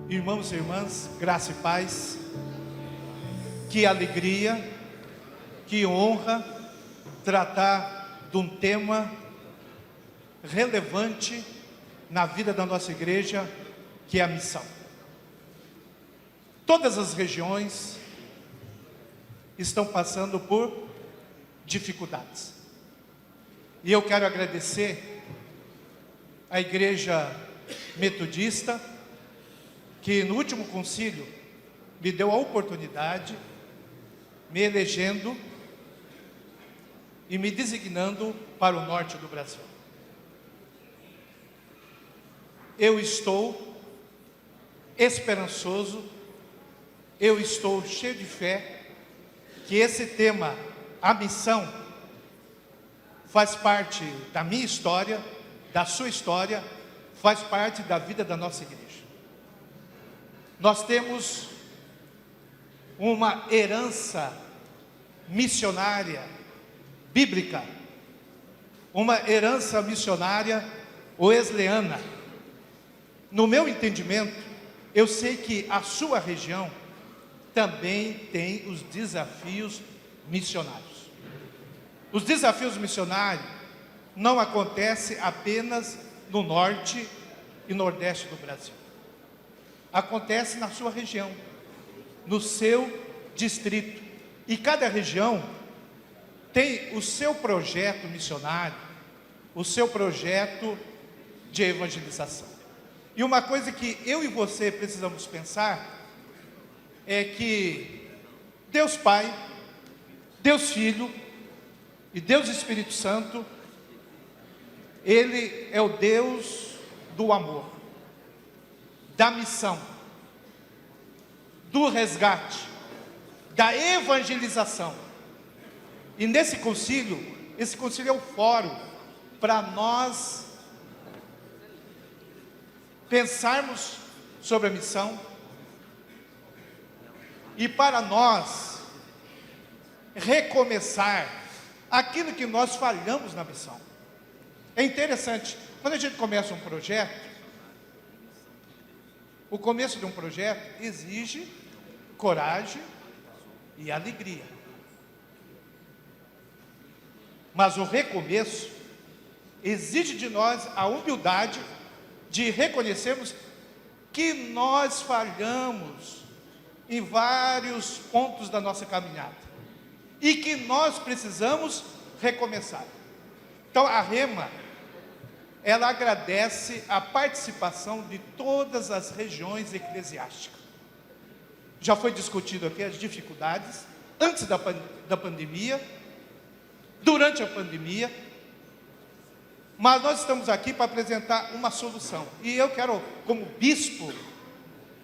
Irmãos e irmãs, graça e paz, que alegria, que honra tratar de um tema relevante na vida da nossa igreja, que é a missão. Todas as regiões estão passando por dificuldades. E eu quero agradecer à Igreja Metodista, que no último concílio me deu a oportunidade, me elegendo e me designando para o norte do Brasil. Eu estou esperançoso, eu estou cheio de fé, que esse tema, a missão, faz parte da minha história, da sua história, faz parte da vida da nossa igreja. Nós temos uma herança missionária, bíblica, uma herança missionária wesleyana. No meu entendimento, eu sei que a sua região também tem os desafios missionários. Os desafios missionários não acontecem apenas no norte e nordeste do Brasil. Acontece na sua região, no seu distrito. E cada região tem o seu projeto missionário, o seu projeto de evangelização. E uma coisa que eu e você precisamos pensar é que Deus Pai, Deus Filho e Deus Espírito Santo, Ele é o Deus do amor, da missão, do resgate, da evangelização. E nesse concílio, esse concílio é o fórum para nós pensarmos sobre a missão e para nós recomeçar aquilo que nós falhamos na missão. É interessante, quando a gente começa um projeto, o começo de um projeto exige coragem e alegria. Mas o recomeço exige de nós a humildade de reconhecermos que nós falhamos em vários pontos da nossa caminhada e que nós precisamos recomeçar. Então a Rema, ela agradece a participação de todas as regiões eclesiásticas. Já foi discutido aqui as dificuldades antes da pandemia, durante a pandemia, mas nós estamos aqui para apresentar uma solução. E eu quero, como bispo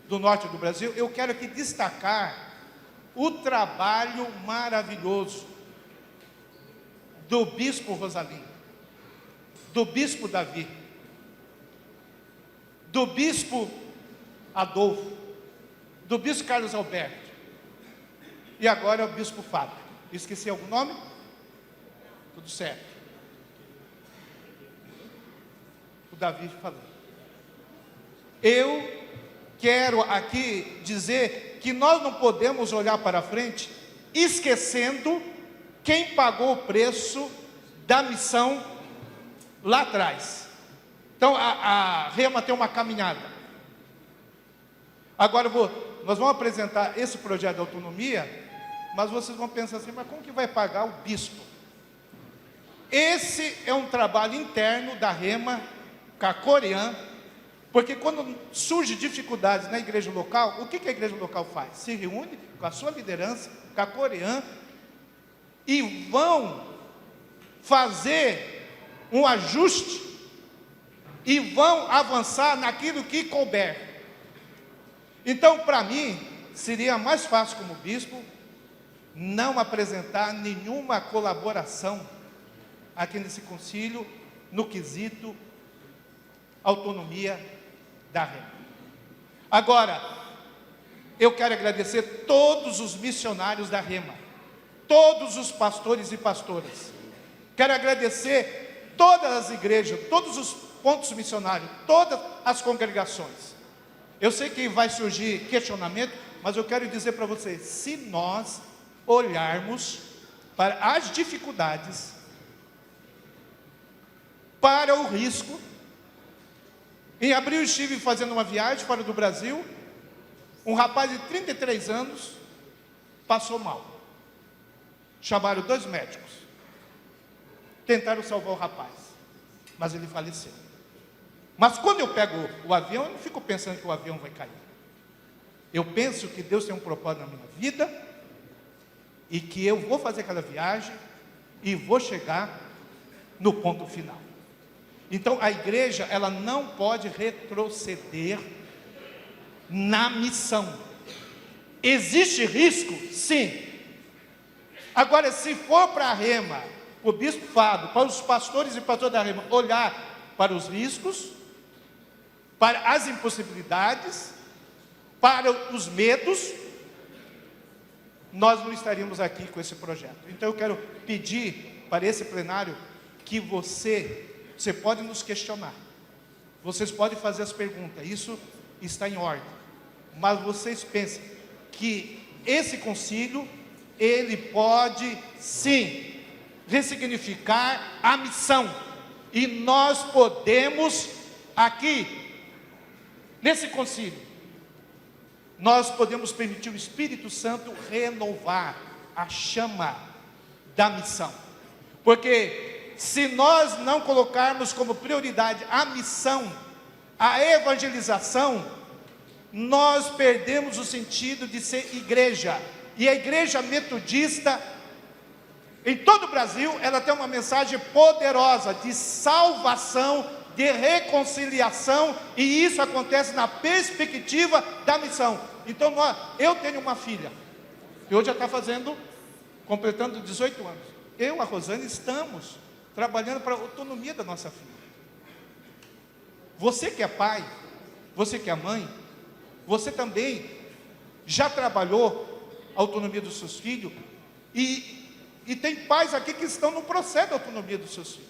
do norte do Brasil, eu quero aqui destacar o trabalho maravilhoso do bispo Rosalino, do bispo Davi, do bispo Adolfo, do bispo Carlos Alberto, e agora é o bispo Fábio. Esqueci algum nome? Tudo certo. O Davi falou. Eu quero aqui dizer que nós não podemos olhar para frente esquecendo quem pagou o preço da missão lá atrás. Então a Rema tem uma caminhada. Agora nós vamos apresentar esse projeto de autonomia, mas vocês vão pensar assim, mas como que vai pagar o bispo? Esse é um trabalho interno da Rema Cacoreã, porque quando surgem dificuldades na igreja local, o que a igreja local faz? Se reúne com a sua liderança, Cacoreã, e vão fazer um ajuste e vão avançar naquilo que couber. Então, para mim, seria mais fácil como bispo não apresentar nenhuma colaboração aqui nesse concílio no quesito autonomia da Rema. Agora, eu quero agradecer todos os missionários da Rema, todos os pastores e pastoras. Quero agradecer todas as igrejas, todos os pontos missionários, todas as congregações. Eu sei que vai surgir questionamento, mas eu quero dizer para você, se nós olharmos para as dificuldades, para o risco. Em abril eu estive fazendo uma viagem fora do Brasil, um rapaz de 33 anos passou mal. Chamaram 2 médicos, tentaram salvar o rapaz, mas ele faleceu. Mas quando eu pego o avião, eu não fico pensando que o avião vai cair. Eu penso que Deus tem um propósito na minha vida, e que eu vou fazer aquela viagem, e vou chegar no ponto final. Então a igreja, ela não pode retroceder na missão. Existe risco? Sim. Agora, se for para a Rema, o bispo Fábio, para os pastores e pastores da Rema, olhar para os riscos, para as impossibilidades, para os medos, nós não estaríamos aqui com esse projeto. Então eu quero pedir para esse plenário que você pode nos questionar, vocês podem fazer as perguntas, isso está em ordem, mas vocês pensem que esse concílio, ele pode sim ressignificar a missão, e nós podemos aqui, nesse concílio, nós podemos permitir o Espírito Santo renovar a chama da missão, porque se nós não colocarmos como prioridade a missão, a evangelização, nós perdemos o sentido de ser igreja. E a igreja metodista, em todo o Brasil, ela tem uma mensagem poderosa de salvação, de reconciliação, e isso acontece na perspectiva da missão. Então eu tenho uma filha, que hoje já está completando 18 anos. Eu e a Rosane estamos trabalhando para a autonomia da nossa filha. Você que é pai, você que é mãe, você também já trabalhou a autonomia dos seus filhos, e tem pais aqui que estão no processo da autonomia dos seus filhos.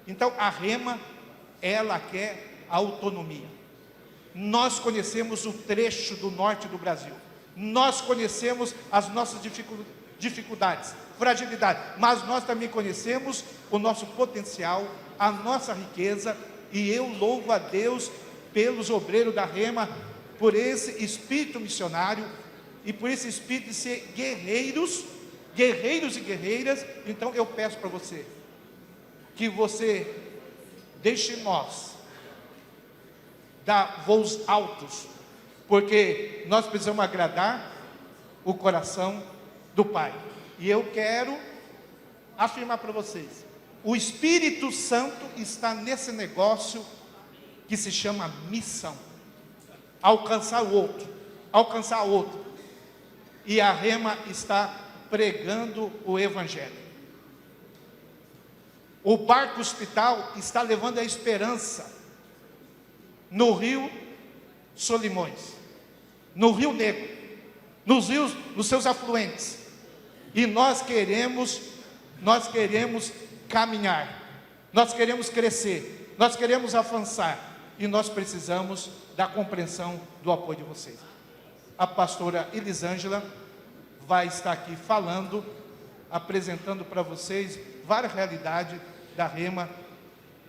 Então a Rema, ela quer autonomia. Nós conhecemos o trecho do norte do Brasil, nós conhecemos as nossas dificuldades, fragilidade, mas nós também conhecemos o nosso potencial, a nossa riqueza, e eu louvo a Deus pelos obreiros da Rema, por esse espírito missionário, e por esse espírito de ser guerreiros e guerreiras. Então eu peço para você, que você deixe nós dar voos altos, porque nós precisamos agradar o coração do Pai. E eu quero afirmar para vocês, o Espírito Santo está nesse negócio que se chama missão, alcançar o outro, e a Rema está pregando o Evangelho. O barco hospital está levando a esperança no Rio Solimões, no Rio Negro, nos rios, nos seus afluentes. E nós queremos caminhar, nós queremos crescer, nós queremos avançar, e nós precisamos da compreensão, do apoio de vocês. A pastora Elisângela vai estar aqui falando, apresentando para vocês várias realidades da Rema,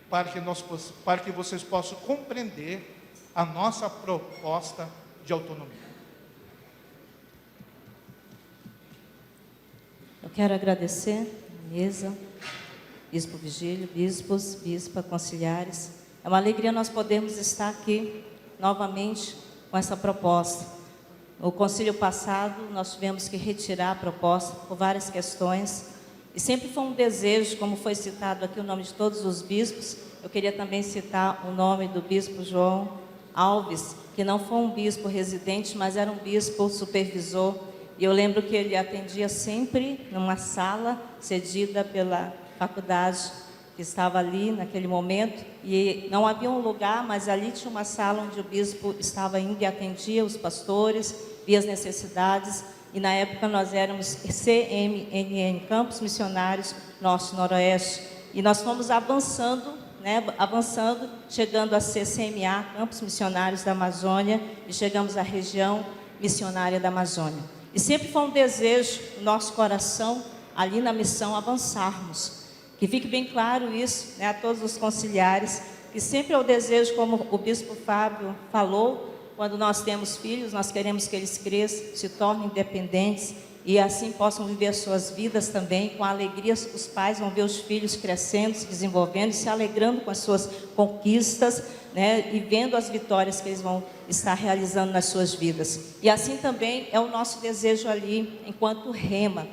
para que vocês possam compreender a nossa proposta de autonomia. Eu quero agradecer a mesa, Bispo Vigílio, bispos, bispa, conciliares. É uma alegria nós podermos estar aqui novamente com essa proposta. No concílio passado, nós tivemos que retirar a proposta por várias questões, e sempre foi um desejo, como foi citado aqui o nome de todos os bispos. Eu queria também citar o nome do bispo João Alves, que não foi um bispo residente, mas era um bispo supervisor. E eu lembro que ele atendia sempre numa sala cedida pela faculdade, que estava ali naquele momento, e não havia um lugar, mas ali tinha uma sala onde o bispo estava indo e atendia os pastores, via as necessidades. E na época nós éramos CMNN, Campos Missionários Norte e Noroeste, e nós fomos avançando né, avançando, chegando a ser CMA, Campos Missionários da Amazônia, e chegamos à região missionária da Amazônia. E sempre foi um desejo no nosso coração, ali na missão, avançarmos. Que fique bem claro isso, né, a todos os conciliares, que sempre é o desejo, como o bispo Fábio falou, quando nós temos filhos, nós queremos que eles cresçam, se tornem independentes e assim possam viver as suas vidas também. Com alegria, os pais vão ver os filhos crescendo, se desenvolvendo, se alegrando com as suas conquistas, né, e vendo as vitórias que eles vão estar realizando nas suas vidas. E assim também é o nosso desejo ali, enquanto Rema.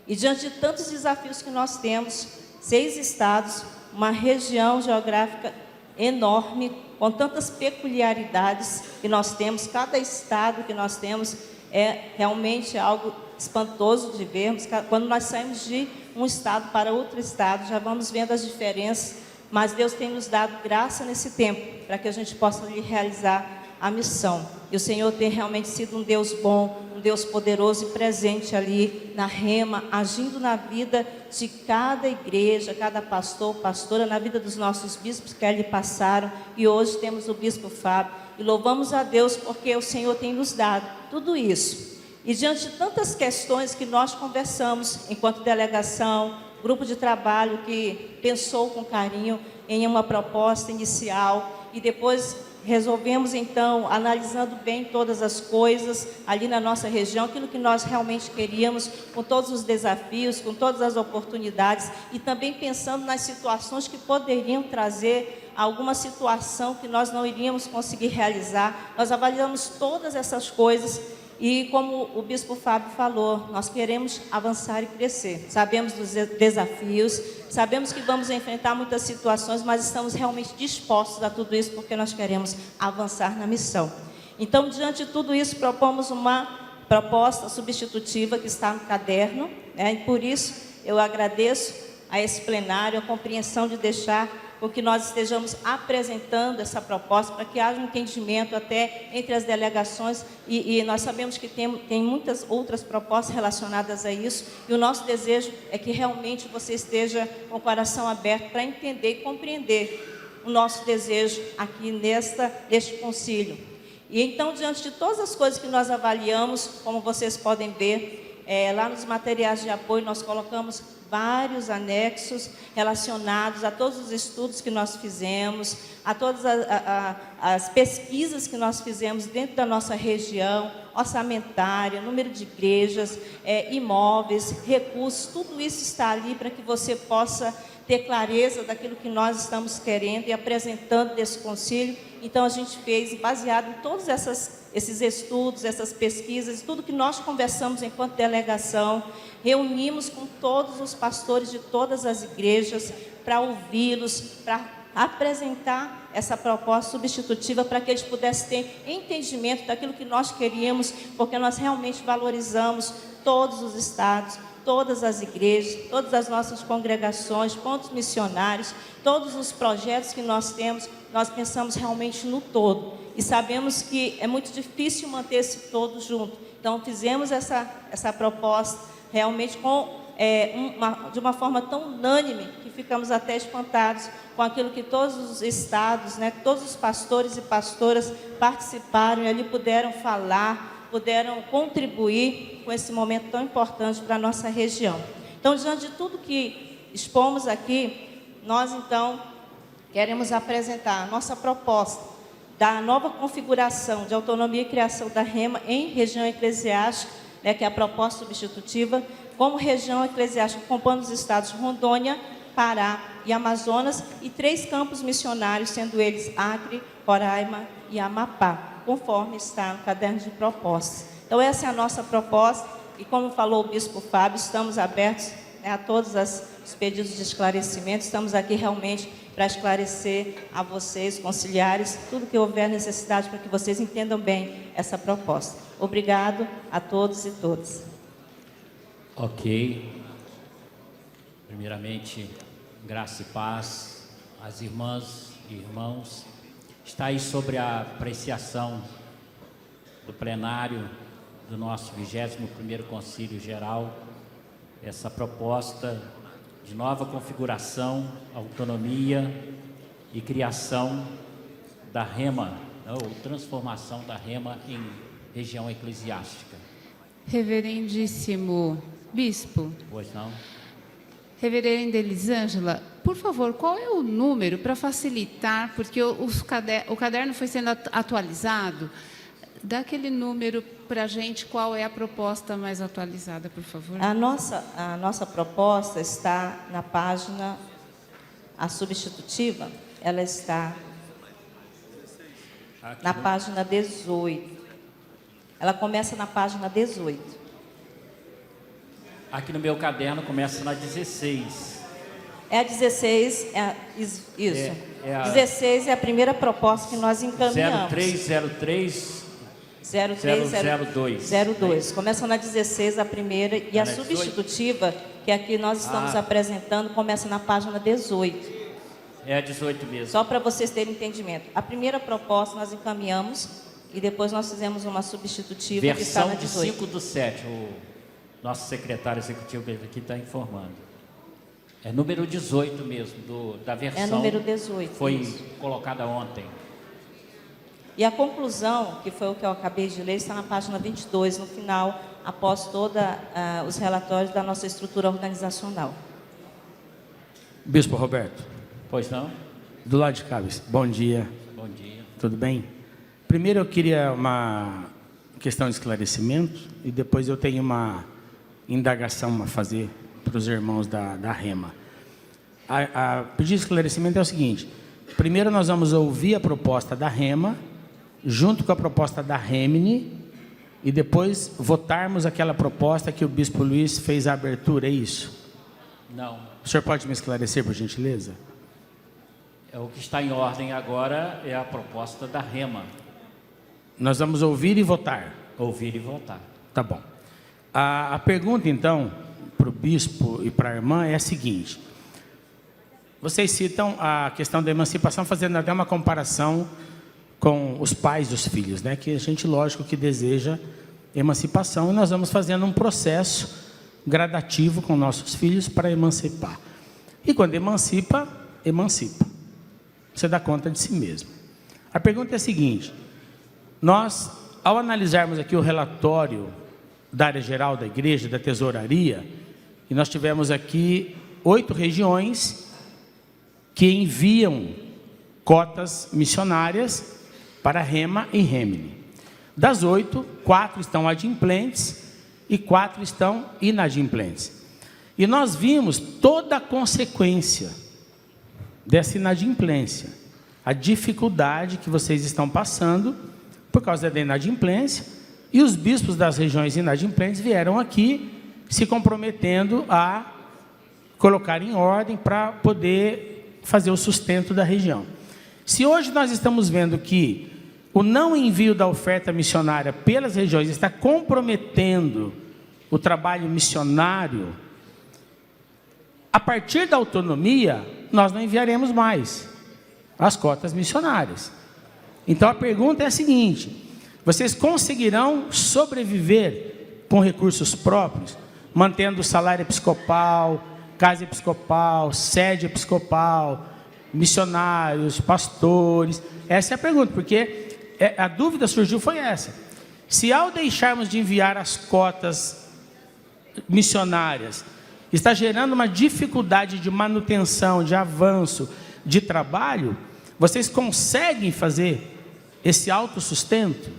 E diante de tantos desafios que nós temos, 6 estados, uma região geográfica enorme, com tantas peculiaridades que nós temos, cada estado que nós temos é realmente algo espantoso de vermos. Quando nós saímos de um estado para outro estado, já vamos vendo as diferenças, mas Deus tem nos dado graça nesse tempo, para que a gente possa ali realizar a missão. E o Senhor tem realmente sido um Deus bom, um Deus poderoso e presente ali na Rema, agindo na vida de cada igreja, cada pastor, pastora, na vida dos nossos bispos que ali passaram. E hoje temos o bispo Fábio. E louvamos a Deus porque o Senhor tem nos dado tudo isso. E diante de tantas questões que nós conversamos, enquanto delegação, grupo de trabalho que pensou com carinho em uma proposta inicial e depois resolvemos então, analisando bem todas as coisas ali na nossa região, aquilo que nós realmente queríamos, com todos os desafios, com todas as oportunidades e também pensando nas situações que poderiam trazer alguma situação que nós não iríamos conseguir realizar. Nós avaliamos todas essas coisas e, como o bispo Fábio falou, nós queremos avançar e crescer. Sabemos dos desafios, sabemos que vamos enfrentar muitas situações, mas estamos realmente dispostos a tudo isso porque nós queremos avançar na missão. Então, diante de tudo isso, propomos uma proposta substitutiva que está no caderno, né? E por isso eu agradeço a esse plenário a compreensão de deixar com que nós estejamos apresentando essa proposta para que haja um entendimento até entre as delegações e nós sabemos que tem muitas outras propostas relacionadas a isso e o nosso desejo é que realmente você esteja com o coração aberto para entender e compreender o nosso desejo aqui neste concílio. E então, diante de todas as coisas que nós avaliamos, como vocês podem ver, lá nos materiais de apoio nós colocamos vários anexos relacionados a todos os estudos que nós fizemos, a todas as pesquisas que nós fizemos dentro da nossa região, orçamentária, número de igrejas, imóveis, recursos, tudo isso está ali para que você possa ter clareza daquilo que nós estamos querendo e apresentando desse concílio. Então, a gente fez, baseado em todos esses estudos, essas pesquisas, tudo que nós conversamos enquanto delegação, reunimos com todos os pastores de todas as igrejas para ouvi-los, para apresentar essa proposta substitutiva para que eles pudessem ter entendimento daquilo que nós queríamos, porque nós realmente valorizamos todos os estados, todas as igrejas, todas as nossas congregações, pontos missionários, todos os projetos que nós temos, nós pensamos realmente no todo. E sabemos que é muito difícil manter esse todo junto. Então, fizemos essa proposta realmente de uma forma tão unânime que ficamos até espantados com aquilo que todos os estados, né, todos os pastores e pastoras participaram e ali puderam falar, puderam contribuir com esse momento tão importante para a nossa região. Então, diante de tudo que expomos aqui, nós então queremos apresentar a nossa proposta da nova configuração de autonomia e criação da Rema em região eclesiástica, né, que é a proposta substitutiva, como região eclesiástica compondo os estados Rondônia, Pará e Amazonas, e 3 campos missionários, sendo eles Acre, Roraima e Amapá, conforme está no caderno de propostas. Então, essa é a nossa proposta, e como falou o bispo Fábio, estamos abertos, né, a todos os pedidos de esclarecimento, estamos aqui realmente para esclarecer a vocês, conciliares, tudo que houver necessidade para que vocês entendam bem essa proposta. Obrigado a todos e todas. Ok. Primeiramente, graça e paz às irmãs e irmãos. Está aí sobre a apreciação do plenário do nosso 21º Concílio Geral, essa proposta de nova configuração, autonomia e criação da Rema, ou transformação da Rema em região eclesiástica. Reverendíssimo Bispo, Pois não? Reverenda Elisângela, por favor, qual é o número para facilitar, porque o caderno foi sendo atualizado, dá aquele número para a gente, qual é a proposta mais atualizada, por favor? A nossa proposta está na página, a substitutiva, ela está na página 18. Ela começa na página 18. Aqui no meu caderno começa na 16. É a 16, isso. É a 16 é a primeira proposta que nós encaminhamos. 0303 03002. 02. Começa na 16 a primeira e a substitutiva, que aqui nós estamos apresentando, começa na página 18. É a 18 mesmo. Só para vocês terem entendimento. A primeira proposta nós encaminhamos e depois nós fizemos uma substitutiva que está na Versão de 18. 5/7. O nosso secretário executivo aqui está informando. É número 18 mesmo, da versão. É número 18. Foi isso. colocada ontem. E a conclusão, que foi o que eu acabei de ler, está na página 22, no final, após todos os relatórios da nossa estrutura organizacional. Bispo Roberto, Pois não? do lado de cá, bom dia, Bom dia. tudo bem? Primeiro eu queria uma questão de esclarecimento e depois eu tenho uma indagação a fazer para os irmãos da Rema. A pedido de esclarecimento é o seguinte: primeiro nós vamos ouvir a proposta da Rema, junto com a proposta da Remini, e depois votarmos aquela proposta que o Bispo Luiz fez a abertura, é isso? Não. O senhor pode me esclarecer, por gentileza? O que está em ordem agora é a proposta da Rema. Nós vamos ouvir e votar. Ouvir e votar. Tá bom. A pergunta, então, para o bispo e para a irmã é a seguinte. Vocês citam a questão da emancipação, fazendo até uma comparação com os pais dos filhos, né? Que a gente, lógico, que deseja emancipação, e nós vamos fazendo um processo gradativo com nossos filhos para emancipar. E quando emancipa, emancipa. Você dá conta de si mesmo. A pergunta é a seguinte: nós, ao analisarmos aqui o relatório da área geral da igreja, da tesouraria, e nós tivemos aqui 8 regiões que enviam cotas missionárias para Rema e Remini. Das 8, 4 estão adimplentes e 4 estão inadimplentes. E nós vimos toda a consequência dessa inadimplência, a dificuldade que vocês estão passando por causa da inadimplência, e os bispos das regiões inadimplentes vieram aqui se comprometendo a colocar em ordem para poder fazer o sustento da região. Se hoje nós estamos vendo que o não envio da oferta missionária pelas regiões está comprometendo o trabalho missionário, a partir da autonomia, nós não enviaremos mais as cotas missionárias. Então a pergunta é a seguinte: vocês conseguirão sobreviver com recursos próprios, mantendo o salário episcopal, casa episcopal, sede episcopal, missionários, pastores? Essa é a pergunta, porque a dúvida surgiu foi essa. Se ao deixarmos de enviar as cotas missionárias, está gerando uma dificuldade de manutenção, de avanço, de trabalho, vocês conseguem fazer esse autossustento?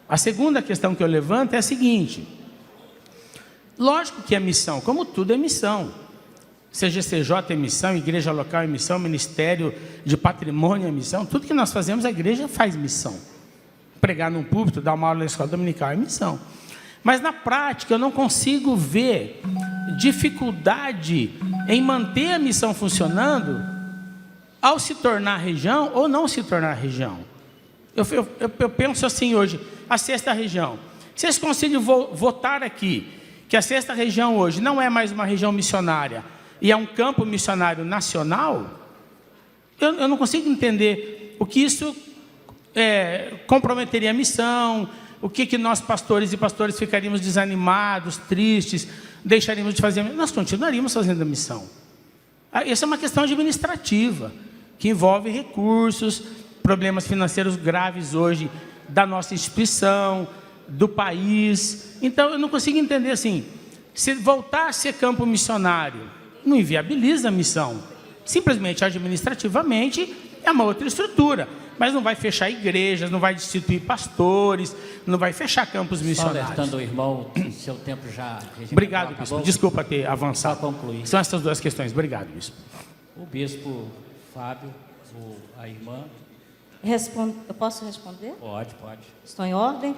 A segunda questão que eu levanto é a seguinte: lógico que é missão, como tudo é missão. CGCJ é missão, igreja local é missão, ministério de patrimônio é missão, tudo que nós fazemos, a igreja faz missão. Pregar num púlpito, dar uma aula na escola dominical é missão. Mas na prática eu não consigo ver dificuldade em manter a missão funcionando ao se tornar região ou não se tornar região. Eu penso assim hoje, a 6ª região. Vocês conseguem votar aqui que a 6ª região hoje não é mais uma região missionária e é um campo missionário nacional? Eu não consigo entender o que isso comprometeria a missão, o que nós pastores e pastores ficaríamos desanimados, tristes, deixaríamos de fazer. Nós continuaríamos fazendo a missão. Essa é uma questão administrativa. que envolve recursos, problemas financeiros graves hoje da nossa instituição, do país. Então, eu não consigo entender assim, se voltar a ser campo missionário, não inviabiliza a missão. Simplesmente, administrativamente, é uma outra estrutura. Mas não vai fechar igrejas, não vai destituir pastores, não vai fechar campos missionários. Só alertando o irmão, seu tempo já... Obrigado, bispo. Desculpa ter avançado. Só concluir. São essas duas questões. Obrigado, bispo. O bispo Fábio, a irmã... Eu posso responder? Pode. Estou em ordem?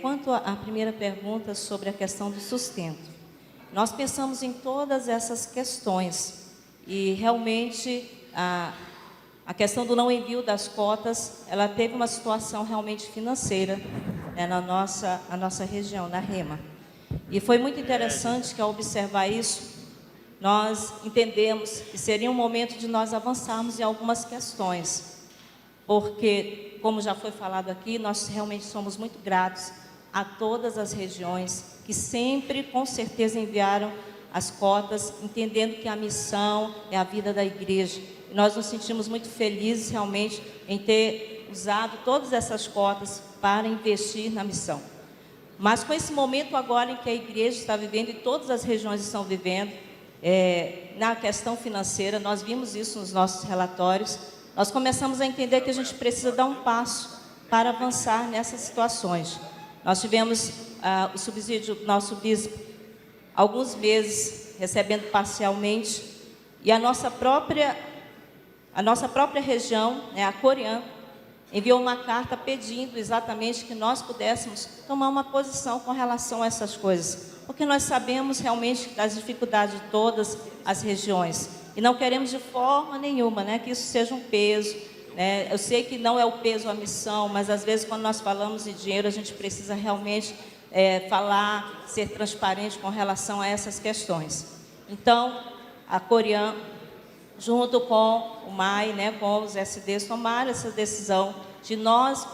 Quanto à primeira pergunta sobre a questão do sustento, nós pensamos em todas essas questões e realmente a questão do não envio das cotas, ela teve uma situação realmente financeira, né, na nossa região, na Rema. E foi muito interessante que ao observar isso, nós entendemos que seria um momento de nós avançarmos em algumas questões, porque, como já foi falado aqui, nós realmente somos muito gratos a todas as regiões que sempre, com certeza, enviaram as cotas, entendendo que a missão é a vida da igreja. E nós nos sentimos muito felizes, realmente, em ter usado todas essas cotas para investir na missão. Mas com esse momento agora em que a igreja está vivendo e todas as regiões estão vivendo, na questão financeira, nós vimos isso nos nossos relatórios, nós começamos a entender que a gente precisa dar um passo para avançar nessas situações. Nós tivemos o subsídio do nosso bispo, alguns meses, recebendo parcialmente, e a nossa própria região, né, a Coreã, enviou uma carta pedindo exatamente que nós pudéssemos tomar uma posição com relação a essas coisas, porque nós sabemos realmente das dificuldades de todas as regiões e não queremos de forma nenhuma, né, que isso seja um peso, né? Eu sei que não é o peso a missão, mas às vezes quando nós falamos de dinheiro a gente precisa realmente falar, ser transparente com relação a essas questões. Então, a Coreã, junto com o MAI, né, com os SDs, tomaram essa decisão de nós,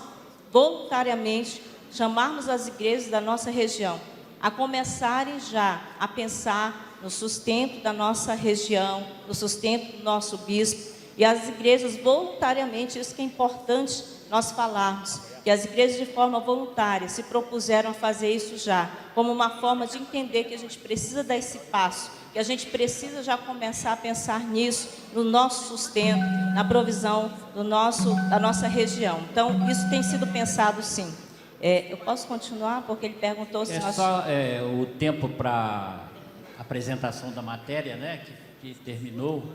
voluntariamente, chamarmos as igrejas da nossa região a começarem já a pensar no sustento da nossa região, no sustento do nosso bispo, e as igrejas voluntariamente, isso que é importante nós falarmos, que as igrejas de forma voluntária se propuseram a fazer isso já, como uma forma de entender que a gente precisa dar esse passo, que a gente precisa já começar a pensar nisso, no nosso sustento, na provisão da nossa região. Então, isso tem sido pensado sim. Eu posso continuar? Porque ele perguntou se nós... Só o tempo para apresentação da matéria, né, que terminou,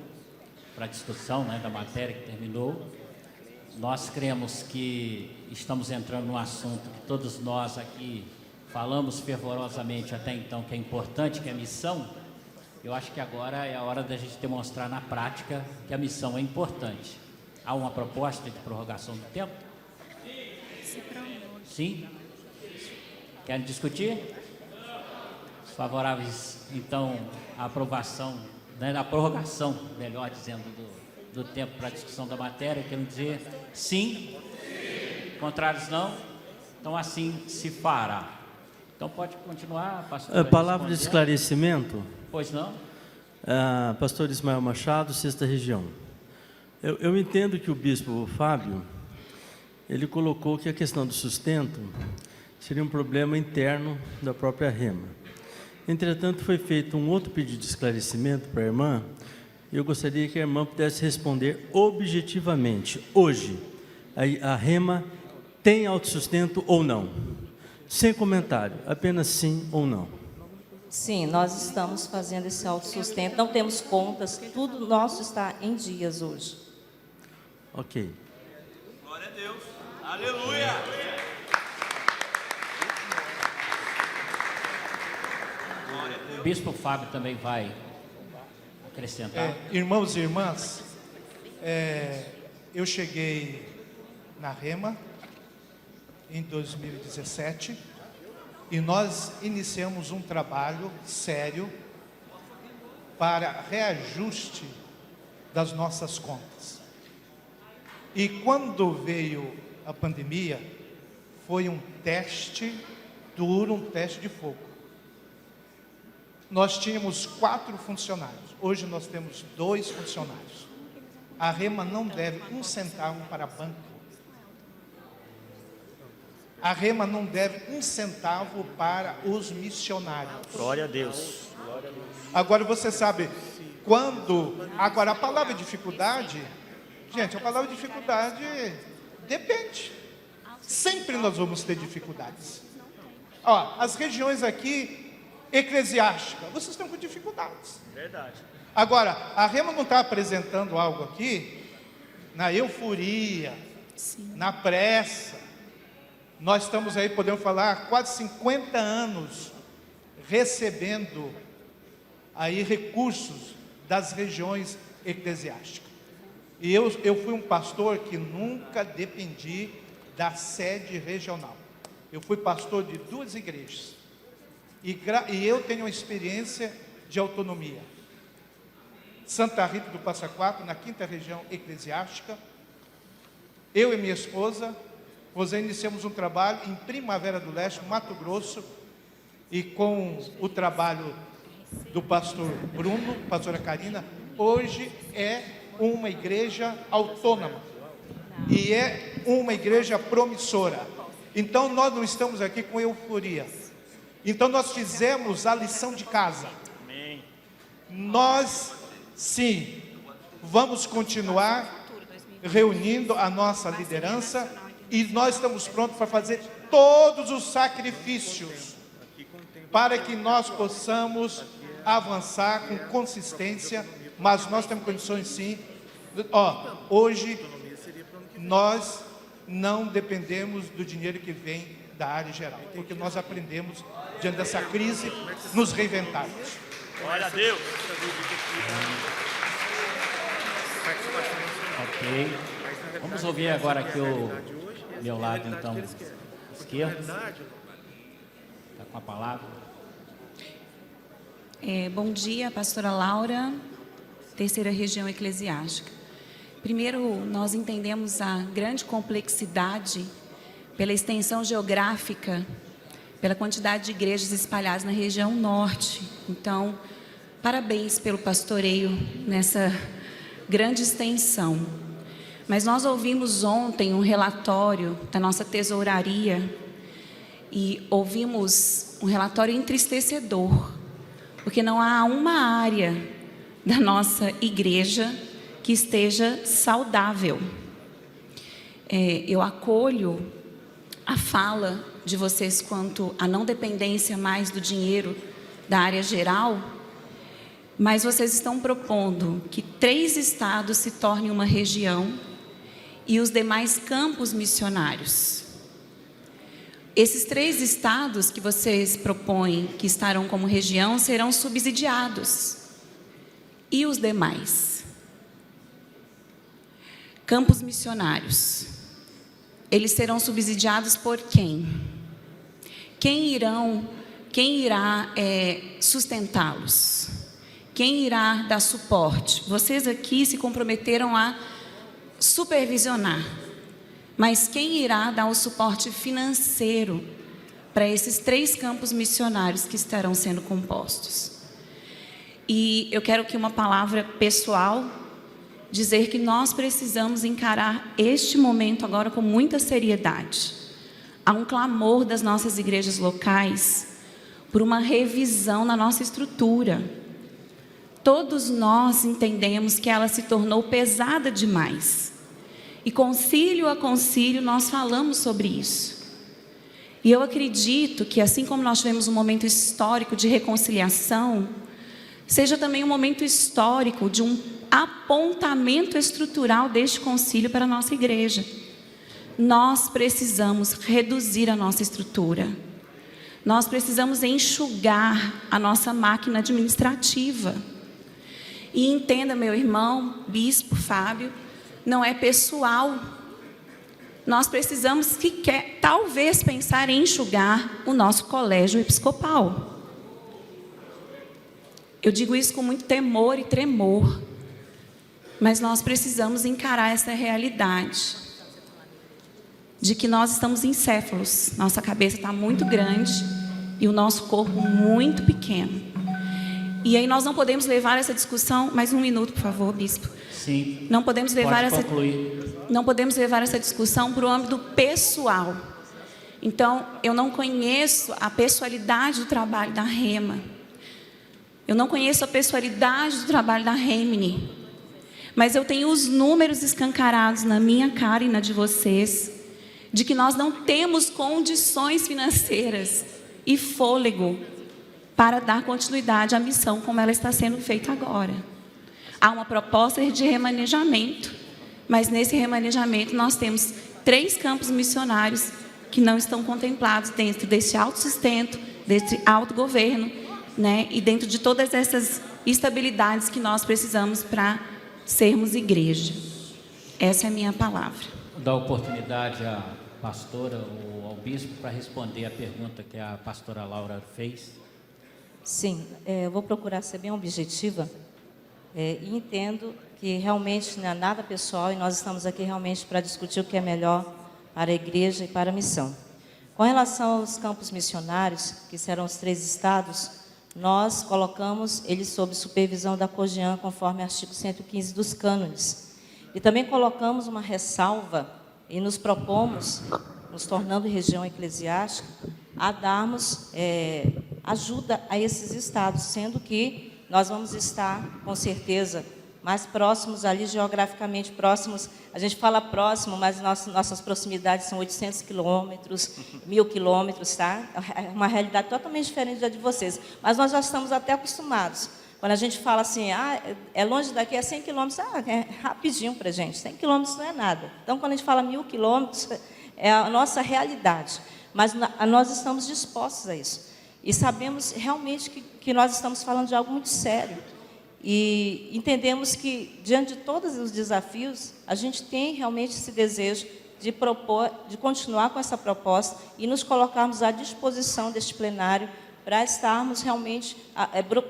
para a discussão, né, da matéria que terminou. Nós cremos que estamos entrando num assunto que todos nós aqui falamos fervorosamente até então, que é importante, que é a missão. Eu acho que agora é a hora da gente demonstrar na prática que a missão é importante. Há uma proposta de prorrogação do tempo? Sim? Querem discutir? Os favoráveis, então, à aprovação, né, à prorrogação, melhor dizendo, do tempo para a discussão da matéria, querem dizer sim? Contrários não? Então, assim se fará. Então, pode continuar, pastor. Palavra de esclarecimento. Pois não? Pastor Ismael Machado, 6ª Região. Eu entendo que o bispo Fábio, ele colocou que a questão do sustento seria um problema interno da própria Rema. Entretanto, foi feito um outro pedido de esclarecimento para a irmã, e eu gostaria que a irmã pudesse responder objetivamente. Hoje, a Rema tem autossustento ou não? Sem comentário, apenas sim ou não. Sim, nós estamos fazendo esse autossustento, não temos contas, tudo nosso está em dias hoje. Ok. Glória a Deus. Aleluia. O bispo Fábio também vai acrescentar. Irmãos e irmãs, eu cheguei na Rema em 2017 e nós iniciamos um trabalho sério para reajuste das nossas contas. E quando veio a pandemia, foi um teste duro, um teste de fogo. Nós tínhamos 4 funcionários, hoje nós temos 2 funcionários. a Rema não deve 1 centavo para banco. A Rema não deve 1 centavo para os missionários. Glória a Deus. Agora você sabe, agora a palavra dificuldade, gente, a palavra dificuldade depende. Sempre nós vamos ter dificuldades. Ó, as regiões aqui eclesiásticas, vocês estão com dificuldades. Verdade. Agora, a Rema não está apresentando algo aqui na euforia, na pressa. Nós estamos aí, podemos falar, há quase 50 anos recebendo aí recursos das regiões eclesiásticas. E eu fui um pastor que nunca dependi da sede regional. Eu fui pastor de 2 igrejas. E eu tenho uma experiência de autonomia. Santa Rita do Passa Quatro, na 5ª região eclesiástica. Eu e minha esposa, nós iniciamos um trabalho em Primavera do Leste, Mato Grosso, e com o trabalho do pastor Bruno, pastora Karina, hoje é uma igreja autônoma e é uma igreja promissora. Então nós não estamos aqui com euforia. Então nós fizemos a lição de casa. Amém. Nós, sim, vamos continuar reunindo a nossa liderança e nós estamos prontos para fazer todos os sacrifícios para que nós possamos avançar com consistência, mas nós temos condições sim. Hoje nós não dependemos do dinheiro que vem da área geral, porque nós aprendemos, diante dessa crise, nos reinventarmos. Glória a Deus. Ok. Vamos ouvir agora aqui o meu lado, então, esquerdo. Está com a palavra. Bom dia, pastora Laura, 3ª região eclesiástica. Primeiro, nós entendemos a grande complexidade pela extensão geográfica, pela quantidade de igrejas espalhadas na região norte. Então, parabéns pelo pastoreio nessa grande extensão. Mas nós ouvimos ontem um relatório da nossa tesouraria e ouvimos um relatório entristecedor, porque não há uma área da nossa igreja que esteja saudável. Eu acolho a fala de vocês quanto à não dependência mais do dinheiro da área geral, mas vocês estão propondo que 3 estados se tornem uma região e os demais campos missionários. Esses 3 estados que vocês propõem que estarão como região serão subsidiados. E os demais? Campos missionários. Eles serão subsidiados por quem? Quem irá sustentá-los? Quem irá dar suporte? Vocês aqui se comprometeram a supervisionar. Mas quem irá dar o suporte financeiro para esses 3 campos missionários que estarão sendo compostos? E eu quero aqui uma palavra pessoal, dizer que nós precisamos encarar este momento agora com muita seriedade. Há um clamor das nossas igrejas locais por uma revisão na nossa estrutura. Todos nós entendemos que ela se tornou pesada demais. E concílio a concílio nós falamos sobre isso. E eu acredito que assim como nós tivemos um momento histórico de reconciliação, seja também um momento histórico de um apontamento estrutural deste concílio para a nossa igreja. Nós precisamos reduzir a nossa estrutura. Nós precisamos enxugar a nossa máquina administrativa. E entenda, meu irmão, bispo Fábio, não é pessoal. Nós precisamos talvez pensar em enxugar o nosso colégio episcopal. Eu digo isso com muito temor e tremor, mas nós precisamos encarar essa realidade de que nós estamos encéfalos. Nossa cabeça está muito grande e o nosso corpo muito pequeno. E aí nós não podemos levar essa discussão, mais um minuto, por favor, bispo. Sim. Não podemos levar Pode essa concluir. não podemos levar essa discussão para o âmbito pessoal. Então, eu não conheço a pessoalidade do trabalho da Rema. Eu não conheço a pessoalidade do trabalho da Remini. Mas eu tenho os números escancarados na minha cara e na de vocês, de que nós não temos condições financeiras e fôlego para dar continuidade à missão como ela está sendo feita agora. Há uma proposta de remanejamento, mas nesse remanejamento nós temos 3 campos missionários que não estão contemplados dentro desse autossustento, desse autogoverno, né, e dentro de todas essas estabilidades que nós precisamos para sermos igreja. Essa é a minha palavra. Vou dar oportunidade à pastora ou ao bispo para responder a pergunta que a pastora Laura fez. Sim, eu vou procurar ser bem objetiva e entendo que realmente não é nada pessoal e nós estamos aqui realmente para discutir o que é melhor para a igreja e para a missão. Com relação aos campos missionários, que serão os 3 estados, nós colocamos eles sob supervisão da COGEAN, conforme o artigo 115 dos cânones. E também colocamos uma ressalva e nos propomos, nos tornando região eclesiástica, a darmos ajuda a esses estados, sendo que nós vamos estar, com certeza, mais próximos ali, geograficamente próximos. A gente fala próximo, mas nossas proximidades são 800 quilômetros, 1.000 quilômetros, tá? É uma realidade totalmente diferente da de vocês. Mas nós já estamos até acostumados. Quando a gente fala assim, é longe daqui, é 100 quilômetros, é rapidinho para a gente. 100 quilômetros não é nada. Então, quando a gente fala 1.000 quilômetros, é a nossa realidade. Mas nós estamos dispostos a isso. E sabemos realmente que nós estamos falando de algo muito sério. E entendemos que, diante de todos os desafios, a gente tem realmente esse desejo de continuar com essa proposta e nos colocarmos à disposição deste plenário para estarmos realmente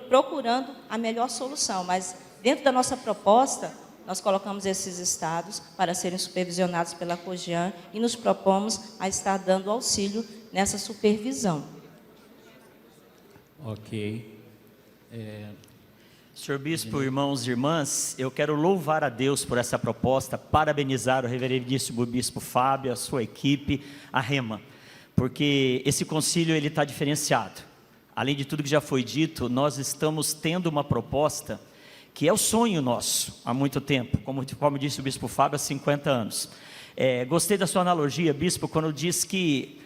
procurando a melhor solução. Mas, dentro da nossa proposta, nós colocamos esses estados para serem supervisionados pela COGEAN e nos propomos a estar dando auxílio nessa supervisão. Ok. Senhor Bispo, irmãos e irmãs, eu quero louvar a Deus por essa proposta, parabenizar o reverendíssimo Bispo Fábio, a sua equipe, a Rema, porque esse concílio ele está diferenciado. Além de tudo que já foi dito, nós estamos tendo uma proposta que é o sonho nosso há muito tempo, como disse o Bispo Fábio, há 50 anos. Gostei da sua analogia, Bispo, quando diz que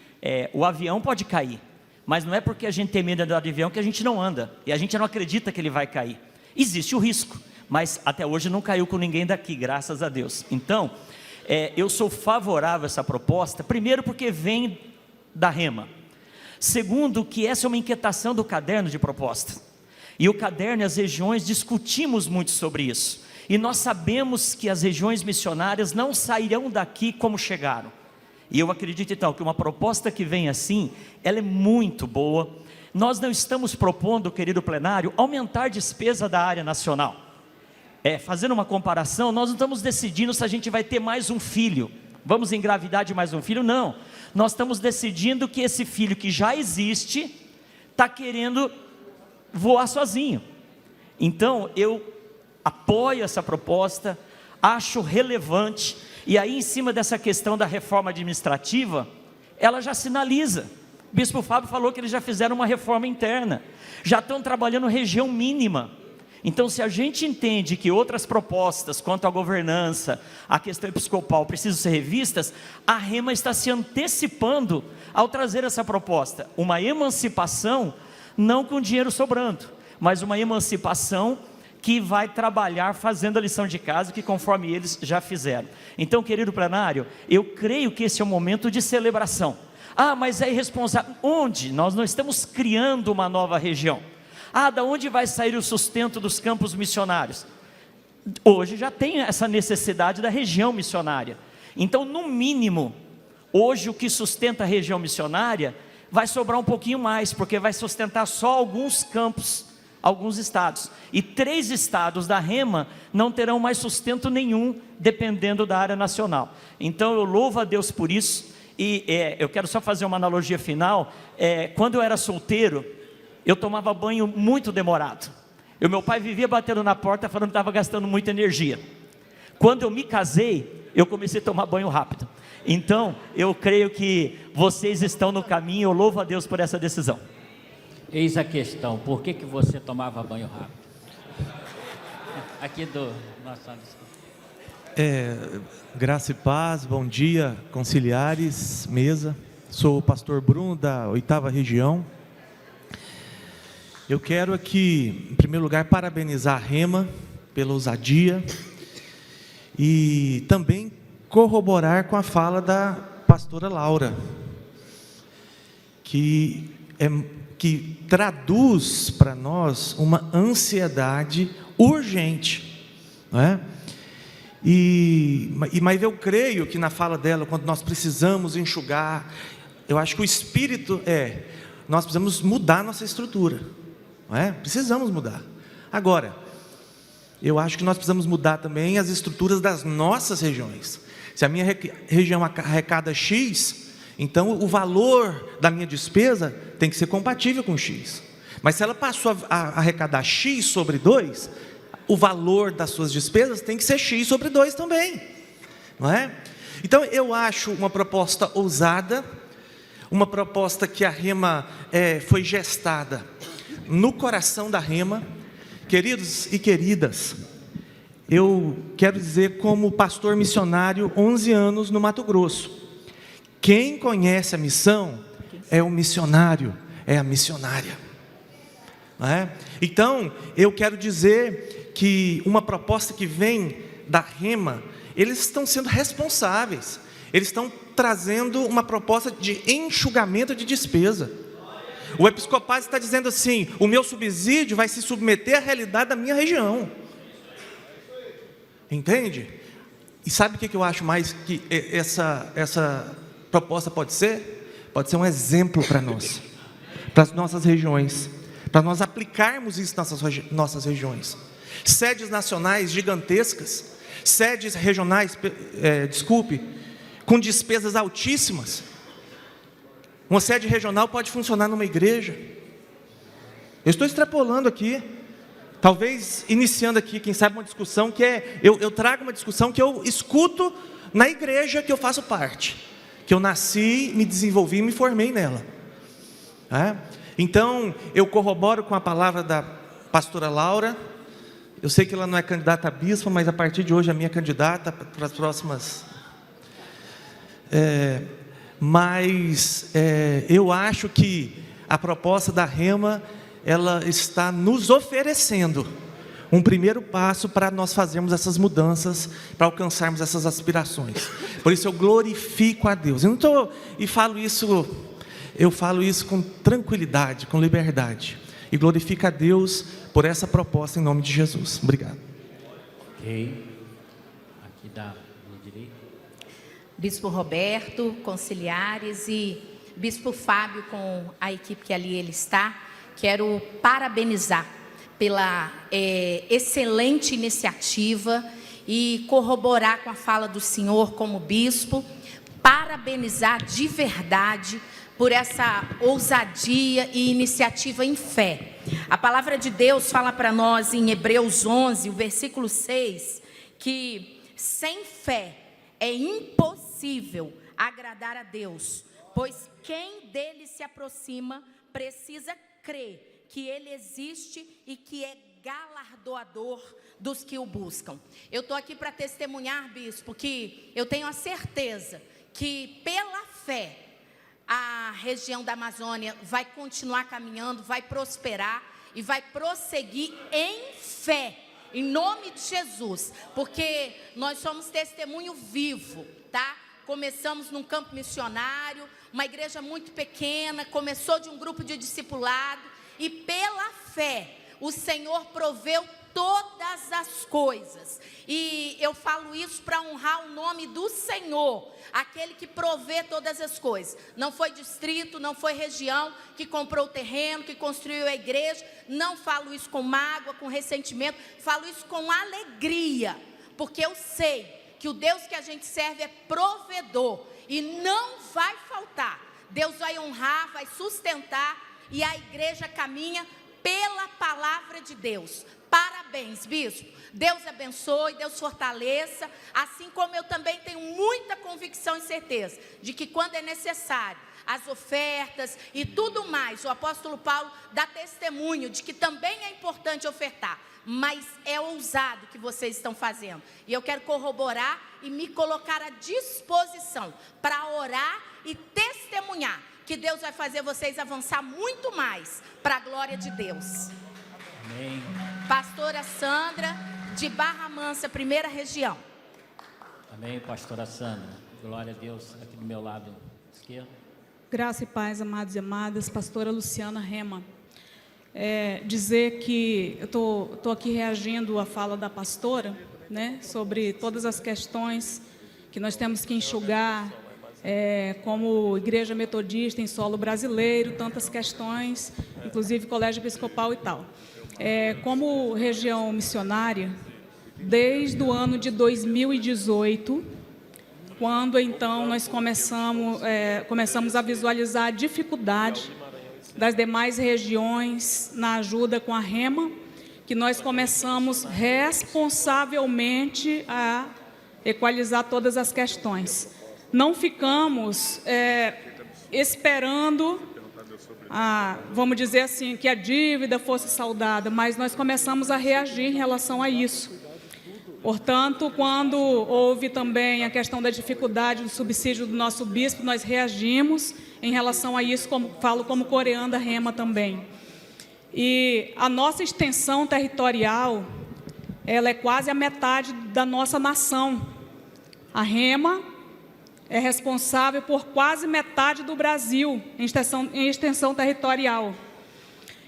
o avião pode cair, mas não é porque a gente tem medo de andar de avião que a gente não anda, e a gente não acredita que ele vai cair. Existe o risco, mas até hoje não caiu com ninguém daqui, graças a Deus. Então, eu sou favorável a essa proposta, primeiro porque vem da Rema. Segundo, que essa é uma inquietação do caderno de proposta. E o caderno e as regiões discutimos muito sobre isso. E nós sabemos que as regiões missionárias não sairão daqui como chegaram. E eu acredito então que uma proposta que vem assim, ela é muito boa. Nós não estamos propondo, querido plenário, aumentar a despesa da área nacional. Fazendo uma comparação, nós não estamos decidindo se a gente vai ter mais um filho. Vamos engravidar de mais um filho? Não. Nós estamos decidindo que esse filho que já existe, está querendo voar sozinho. Então, eu apoio essa proposta, acho relevante, e aí em cima dessa questão da reforma administrativa, ela já sinaliza. O Bispo Fábio falou que eles já fizeram uma reforma interna, já estão trabalhando região mínima. Então, se a gente entende que outras propostas quanto à governança, a questão episcopal precisam ser revistas, a Rema está se antecipando ao trazer essa proposta, uma emancipação não com dinheiro sobrando, mas uma emancipação que vai trabalhar fazendo a lição de casa, que conforme eles já fizeram. Então, querido plenário, eu creio que esse é um momento de celebração. Mas é irresponsável. Onde? Nós não estamos criando uma nova região. Da onde vai sair o sustento dos campos missionários? Hoje já tem essa necessidade da região missionária. Então, no mínimo, hoje o que sustenta a região missionária vai sobrar um pouquinho mais, porque vai sustentar só alguns campos, alguns estados. E 3 estados da Rema não terão mais sustento nenhum, dependendo da área nacional. Então, eu louvo a Deus por isso. E eu quero só fazer uma analogia final. Quando eu era solteiro, eu tomava banho muito demorado. Meu pai vivia batendo na porta falando que estava gastando muita energia. Quando eu me casei, eu comecei a tomar banho rápido. Então, eu creio que vocês estão no caminho, eu louvo a Deus por essa decisão. Eis a questão, por que você tomava banho rápido? Aqui do nosso... Graça e paz, bom dia, conciliares, mesa. Sou o pastor Bruno, da 8ª região. Eu quero aqui, em primeiro lugar, parabenizar a Rema pela ousadia e também corroborar com a fala da pastora Laura, que traduz para nós uma ansiedade urgente, não é? Mas eu creio que na fala dela, quando nós precisamos enxugar, eu acho que o espírito nós precisamos mudar nossa estrutura, não é? Precisamos mudar. Agora, eu acho que nós precisamos mudar também as estruturas das nossas regiões. Se a minha região arrecada X, então o valor da minha despesa tem que ser compatível com X. Mas se ela passou a arrecadar X sobre 2, o valor das suas despesas tem que ser X sobre 2 também, não é? Então eu acho uma proposta ousada, uma proposta que a Rema foi gestada no coração da Rema. Queridos e queridas, eu quero dizer, como pastor missionário, 11 anos no Mato Grosso, quem conhece a missão é o missionário, é a missionária, não é? Então eu quero dizer que uma proposta que vem da Rema, eles estão sendo responsáveis, eles estão trazendo uma proposta de enxugamento de despesa. O episcopado está dizendo assim: o meu subsídio vai se submeter à realidade da minha região. Entende? E sabe o que eu acho mais que essa proposta pode ser? Pode ser um exemplo para nós, para as nossas regiões, para nós aplicarmos isso nas nossas regiões. Sedes nacionais gigantescas, sedes regionais, com despesas altíssimas. Uma sede regional pode funcionar numa igreja. Eu estou extrapolando aqui, talvez iniciando aqui, quem sabe, uma discussão que eu trago uma discussão que eu escuto na igreja que eu faço parte, que eu nasci, me desenvolvi e me formei nela. Então, eu corroboro com a palavra da pastora Laura. Eu sei que ela não é candidata a bispo, mas a partir de hoje é minha candidata para as próximas... eu acho que a proposta da Rema, ela está nos oferecendo um primeiro passo para nós fazermos essas mudanças, para alcançarmos essas aspirações. Por isso eu glorifico a Deus. Eu falo isso com tranquilidade, com liberdade. E glorifico a Deus por essa proposta em nome de Jesus. Obrigado. Ok. Aqui da minha direita. Bispo Roberto, conciliares e Bispo Fábio com a equipe que ali ele está, quero parabenizar pela excelente iniciativa e corroborar com a fala do senhor como bispo, parabenizar de verdade por essa ousadia e iniciativa em fé. A palavra de Deus fala para nós em Hebreus 11, o versículo 6, que sem fé é impossível agradar a Deus, pois quem dele se aproxima precisa crer que ele existe e que é galardoador dos que o buscam. Eu estou aqui para testemunhar, bispo, que eu tenho a certeza que pela fé a região da Amazônia vai continuar caminhando, vai prosperar e vai prosseguir em fé, em nome de Jesus, porque nós somos testemunho vivo, tá? Começamos num campo missionário, uma igreja muito pequena, começou de um grupo de discipulado, e pela fé o Senhor proveu todas as coisas, e eu falo isso para honrar o nome do Senhor, aquele que provê todas as coisas. Não foi distrito, não foi região que comprou o terreno, que construiu a igreja. Não falo isso com mágoa, com ressentimento, falo isso com alegria, porque eu sei que o Deus que a gente serve é provedor e não vai faltar. Deus vai honrar, vai sustentar, e a igreja caminha pela palavra de Deus. Parabéns, bispo. Deus abençoe, Deus fortaleça, assim como eu também tenho muita convicção e certeza de que quando é necessário, as ofertas e tudo mais, o apóstolo Paulo dá testemunho de que também é importante ofertar, mas é ousado o que vocês estão fazendo. E eu quero corroborar e me colocar à disposição para orar e testemunhar que Deus vai fazer vocês avançar muito mais para a glória de Deus. Amém. Pastora Sandra, de Barra Mansa, primeira região. Amém, pastora Sandra. Glória a Deus, aqui do meu lado esquerdo. Graça e paz, amados e amadas. Pastora Luciana Rema. Dizer que eu estou aqui reagindo à fala da pastora, né, sobre todas as questões que nós temos que enxugar, como igreja metodista em solo brasileiro, tantas questões, inclusive colégio episcopal e tal. Como região missionária, desde o ano de 2018, quando então nós começamos a visualizar a dificuldade das demais regiões na ajuda com a Rema, que nós começamos responsavelmente a equalizar todas as questões. Não ficamos esperando, vamos dizer assim, que a dívida fosse saldada, mas nós começamos a reagir em relação a isso. Portanto, quando houve também a questão da dificuldade do subsídio do nosso bispo, nós reagimos em relação a isso, falo como coreanda Rema também. E a nossa extensão territorial, ela é quase a metade da nossa nação. A Rema é responsável por quase metade do Brasil em extensão territorial.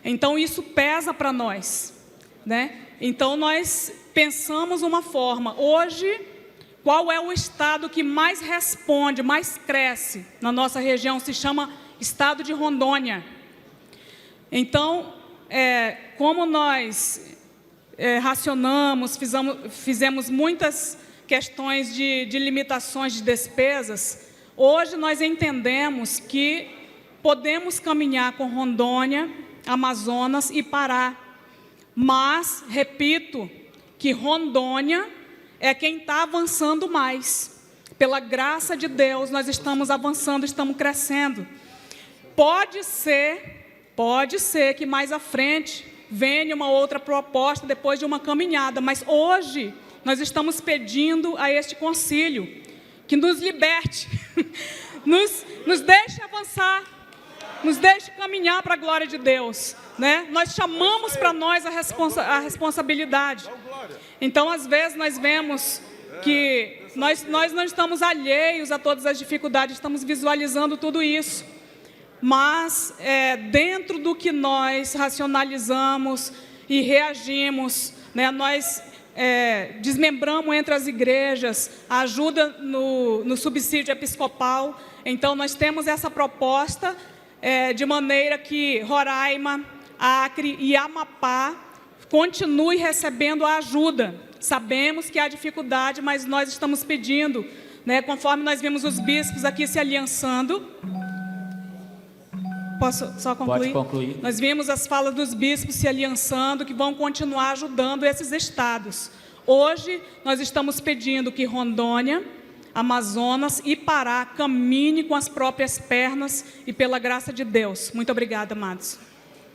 Então, isso pesa para nós, né? Então, nós pensamos uma forma. Hoje, qual é o estado que mais responde, mais cresce na nossa região? Se chama estado de Rondônia. Então, como nós racionamos, fizemos muitas questões de limitações de despesas, hoje nós entendemos que podemos caminhar com Rondônia, Amazonas e Pará. Mas, repito, que Rondônia é quem está avançando mais. Pela graça de Deus, nós estamos avançando, estamos crescendo. Pode ser que mais à frente venha uma outra proposta depois de uma caminhada, mas hoje nós estamos pedindo a este concílio que nos liberte, nos deixe avançar, nos deixe caminhar para a glória de Deus, né? Nós chamamos para nós a responsabilidade. Então, às vezes, nós vemos que nós não estamos alheios a todas as dificuldades, estamos visualizando tudo isso. Mas, dentro do que nós racionalizamos e reagimos, né, nós desmembramos entre as igrejas a ajuda no subsídio episcopal. Então, nós temos essa proposta de maneira que Roraima, Acre e Amapá continue recebendo a ajuda. Sabemos que há dificuldade, mas nós estamos pedindo, né, conforme nós vimos os bispos aqui se aliançando. Posso só concluir? Pode concluir. Nós vimos as falas dos bispos se aliançando, que vão continuar ajudando esses estados. Hoje, nós estamos pedindo que Rondônia, Amazonas e Pará caminhem com as próprias pernas e pela graça de Deus. Muito obrigada, amados.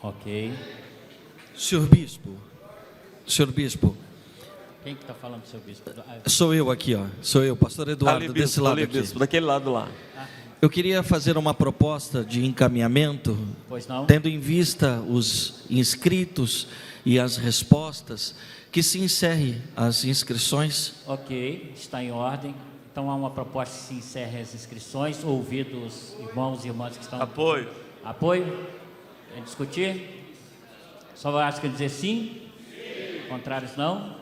Ok. Senhor Bispo. Quem que está falando, senhor bispo? Sou eu aqui, ó. Sou eu, pastor Eduardo, Ali, desse lado aqui. bispo, daquele lado lá. Eu queria fazer uma proposta de encaminhamento, Pois não? tendo em vista os inscritos e as respostas, que se encerre as inscrições. Ok, está em ordem. Então, há uma proposta que se encerre as inscrições, ouvidos irmãos e irmãs que estão... Apoio. Apoio? Quer discutir? Só acho que dizer sim? Sim. Contrários não?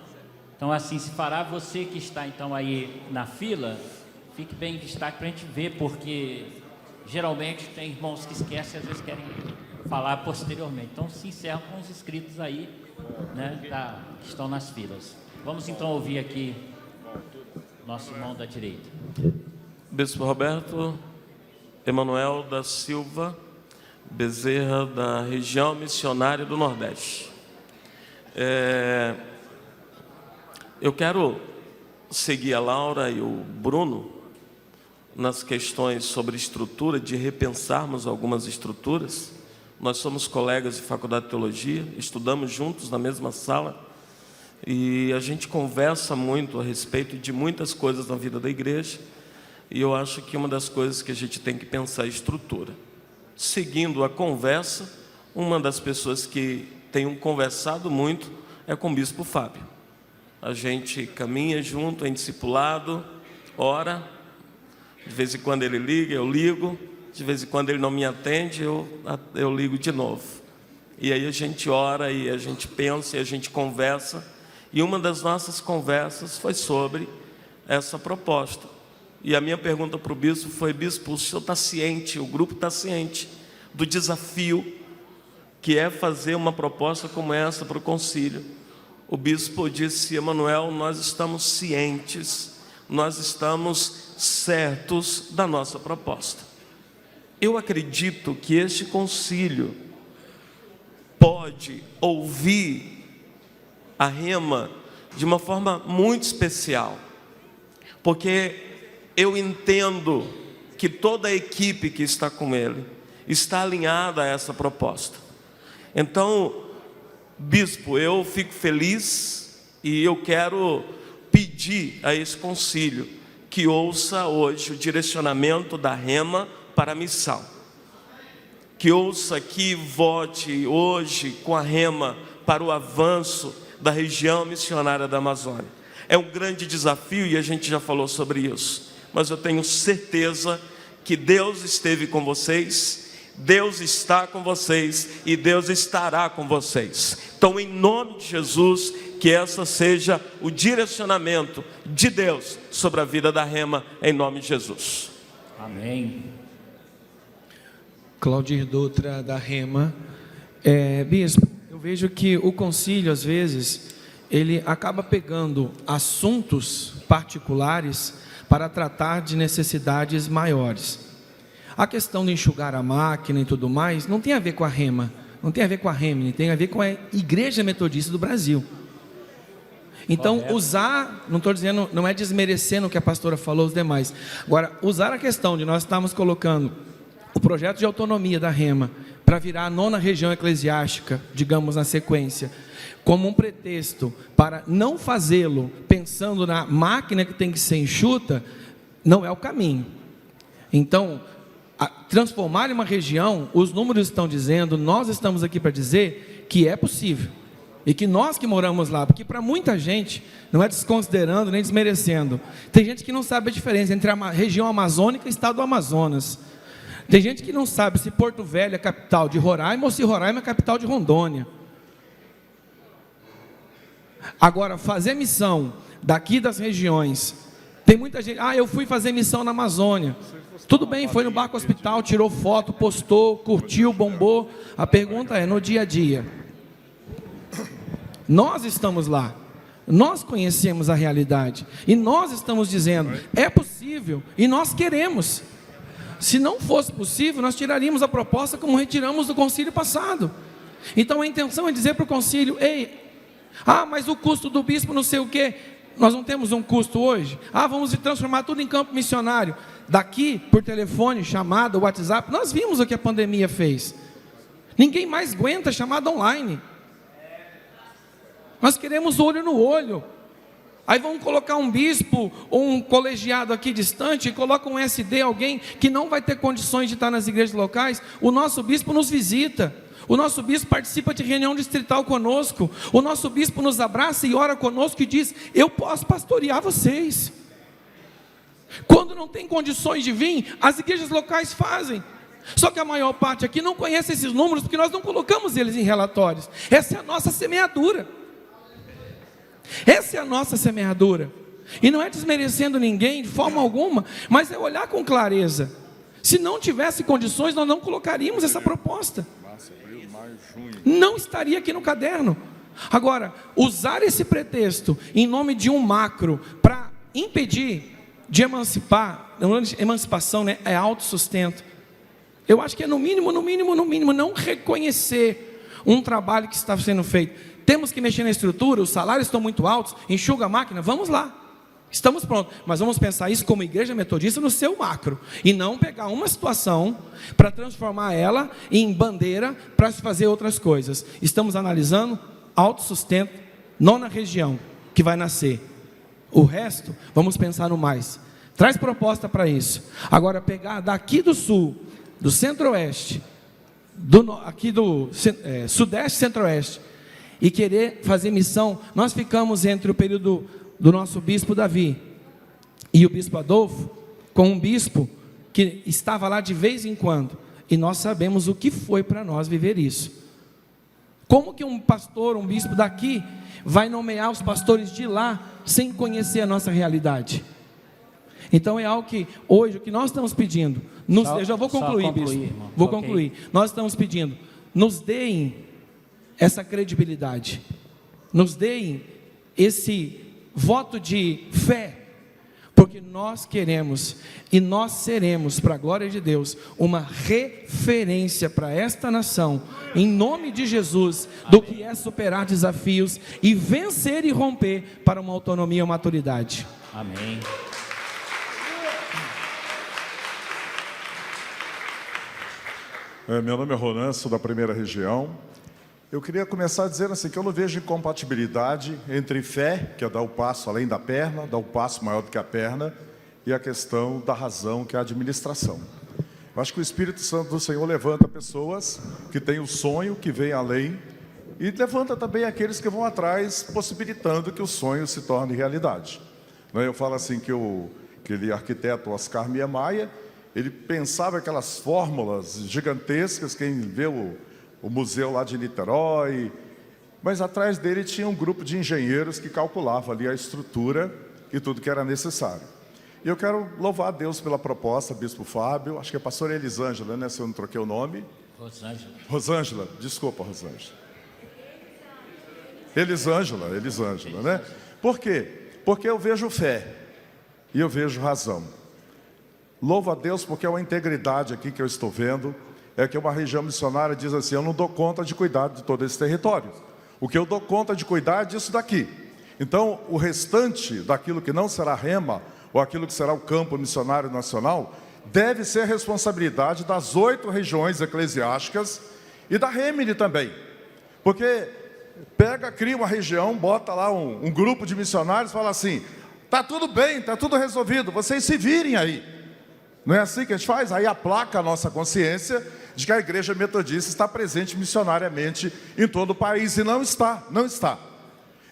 Então, assim se fará. Você que está, então, aí na fila, fique bem em destaque para a gente ver, porque geralmente tem irmãos que esquecem e às vezes querem falar posteriormente. Então, se encerram com os inscritos aí, né, que estão nas filas. Vamos, então, ouvir aqui nosso irmão da direita. Bispo Roberto Emanuel da Silva, Bezerra, da região missionária do Nordeste. Eu quero seguir a Laura e o Bruno nas questões sobre estrutura, de repensarmos algumas estruturas. Nós somos colegas de faculdade de teologia, estudamos juntos na mesma sala, e a gente conversa muito a respeito de muitas coisas na vida da igreja, e eu acho que uma das coisas que a gente tem que pensar é estrutura. Seguindo a conversa, uma das pessoas que tenho conversado muito é com o Bispo Fábio. A gente caminha junto, em discipulado, ora, de vez em quando ele liga, eu ligo, de vez em quando ele não me atende, eu ligo de novo. E aí a gente ora, e a gente pensa, e a gente conversa, e uma das nossas conversas foi sobre essa proposta. E a minha pergunta para o bispo foi: bispo, o senhor está ciente, o grupo está ciente do desafio que é fazer uma proposta como essa para o concílio? O bispo disse: Emanuel, nós estamos cientes, nós estamos certos da nossa proposta. Eu acredito que este concílio pode ouvir a Rema de uma forma muito especial, porque eu entendo que toda a equipe que está com ele está alinhada a essa proposta. Então, bispo, eu fico feliz e eu quero pedir a esse concílio que ouça hoje o direcionamento da Rema para a missão. Que ouça, que vote hoje com a Rema para o avanço da região missionária da Amazônia. É um grande desafio e a gente já falou sobre isso. Mas eu tenho certeza que Deus esteve com vocês, Deus está com vocês e Deus estará com vocês. Então, em nome de Jesus, que essa seja o direcionamento de Deus sobre a vida da Rema, em nome de Jesus. Amém. Claudir Dutra, da Rema. Bispo, eu vejo que o concílio, às vezes, ele acaba pegando assuntos particulares para tratar de necessidades maiores. A questão de enxugar a máquina e tudo mais, não tem a ver com a Rema, não tem a ver com a Remini, tem a ver com a Igreja Metodista do Brasil. Então, usar, não estou dizendo, não é desmerecendo o que a pastora falou, os demais. Agora, usar a questão de nós estarmos colocando o projeto de autonomia da Rema para virar a 9ª região eclesiástica, digamos na sequência, como um pretexto para não fazê-lo pensando na máquina que tem que ser enxuta, não é o caminho. Então, transformar em uma região, os números estão dizendo, nós estamos aqui para dizer que é possível. E que nós que moramos lá, porque para muita gente, não é desconsiderando nem desmerecendo, tem gente que não sabe a diferença entre a região amazônica e o estado do Amazonas. Tem gente que não sabe se Porto Velho é capital de Roraima ou se Roraima é capital de Rondônia. Agora, fazer missão daqui das regiões, tem muita gente, eu fui fazer missão na Amazônia. Tudo bem, foi no Barco Hospital, tirou foto, postou, curtiu, bombou. A pergunta é, no dia a dia, nós estamos lá, nós conhecemos a realidade, e nós estamos dizendo, é possível, e nós queremos. Se não fosse possível, nós tiraríamos a proposta como retiramos do concílio passado. Então a intenção é dizer para o concílio, mas o custo do bispo não sei o quê, nós não temos um custo hoje, vamos transformar tudo em campo missionário, daqui por telefone, chamada, WhatsApp, nós vimos o que a pandemia fez, ninguém mais aguenta chamada online, nós queremos olho no olho. Aí vamos colocar um bispo ou um colegiado aqui distante, e coloca um SD, alguém que não vai ter condições de estar nas igrejas locais. O nosso bispo nos visita, o nosso bispo participa de reunião distrital conosco, o nosso bispo nos abraça e ora conosco e diz, eu posso pastorear vocês. Quando não tem condições de vir, as igrejas locais fazem. Só que a maior parte aqui não conhece esses números, porque nós não colocamos eles em relatórios. Essa é a nossa semeadura. Essa é a nossa semeadura. E não é desmerecendo ninguém de forma alguma, mas é olhar com clareza. Se não tivesse condições, nós não colocaríamos essa proposta. Não estaria aqui no caderno. Agora, usar esse pretexto em nome de um macro para impedir de emancipar, emancipação, né, é autossustento. Eu acho que é no mínimo, não reconhecer um trabalho que está sendo feito. Temos que mexer na estrutura, os salários estão muito altos, enxuga a máquina, vamos lá. Estamos prontos, mas vamos pensar isso como igreja metodista no seu macro, e não pegar uma situação para transformar ela em bandeira para se fazer outras coisas. Estamos analisando autossustento, nona região que vai nascer. O resto, vamos pensar no mais. Traz proposta para isso. Agora, pegar daqui do sul, do centro-oeste, aqui do sudeste centro-oeste, e querer fazer missão. Nós ficamos entre o período do nosso bispo Davi e o bispo Adolfo, com um bispo que estava lá de vez em quando, e nós sabemos o que foi para nós viver isso. Como que um pastor, um bispo daqui, vai nomear os pastores de lá, sem conhecer a nossa realidade? Então é algo que, hoje, o que nós estamos pedindo, eu já vou concluir, bispo, irmão. Vou concluir. Nós estamos pedindo, nos deem essa credibilidade, nos deem esse voto de fé, porque nós queremos e nós seremos, para a glória de Deus, uma referência para esta nação, em nome de Jesus, do que é superar desafios e vencer e romper para uma autonomia e uma maturidade. Amém. Meu nome é Ronan, sou da primeira região. Eu queria começar dizendo assim, que eu não vejo incompatibilidade entre fé, que é dar o passo além da perna, dar o passo maior do que a perna, e a questão da razão, que é a administração. Eu acho que o Espírito Santo do Senhor levanta pessoas que têm o sonho, que vem além, e levanta também aqueles que vão atrás, possibilitando que o sonho se torne realidade. Eu falo assim que aquele arquiteto Oscar Niemeyer, ele pensava aquelas fórmulas gigantescas, quem vê o museu lá de Niterói, mas atrás dele tinha um grupo de engenheiros que calculava ali a estrutura e tudo que era necessário. E eu quero louvar a Deus pela proposta, Bispo Fábio, acho que é a pastora Elisângela, né, se eu não troquei o nome. Rosângela, desculpa, Rosângela. Elisângela, né? Por quê? Porque eu vejo fé e eu vejo razão. Louvo a Deus porque é uma integridade aqui que eu estou vendo, é que uma região missionária diz assim, eu não dou conta de cuidar de todo esse território. O que eu dou conta de cuidar é disso daqui. Então, o restante daquilo que não será Rema, ou aquilo que será o campo missionário nacional, deve ser responsabilidade das 8 regiões eclesiásticas e da Remini também. Porque cria uma região, bota lá um grupo de missionários e fala assim, está tudo bem, está tudo resolvido, vocês se virem aí. Não é assim que a gente faz? Aí aplaca a nossa consciência de que a igreja metodista está presente missionariamente em todo o país, e não está.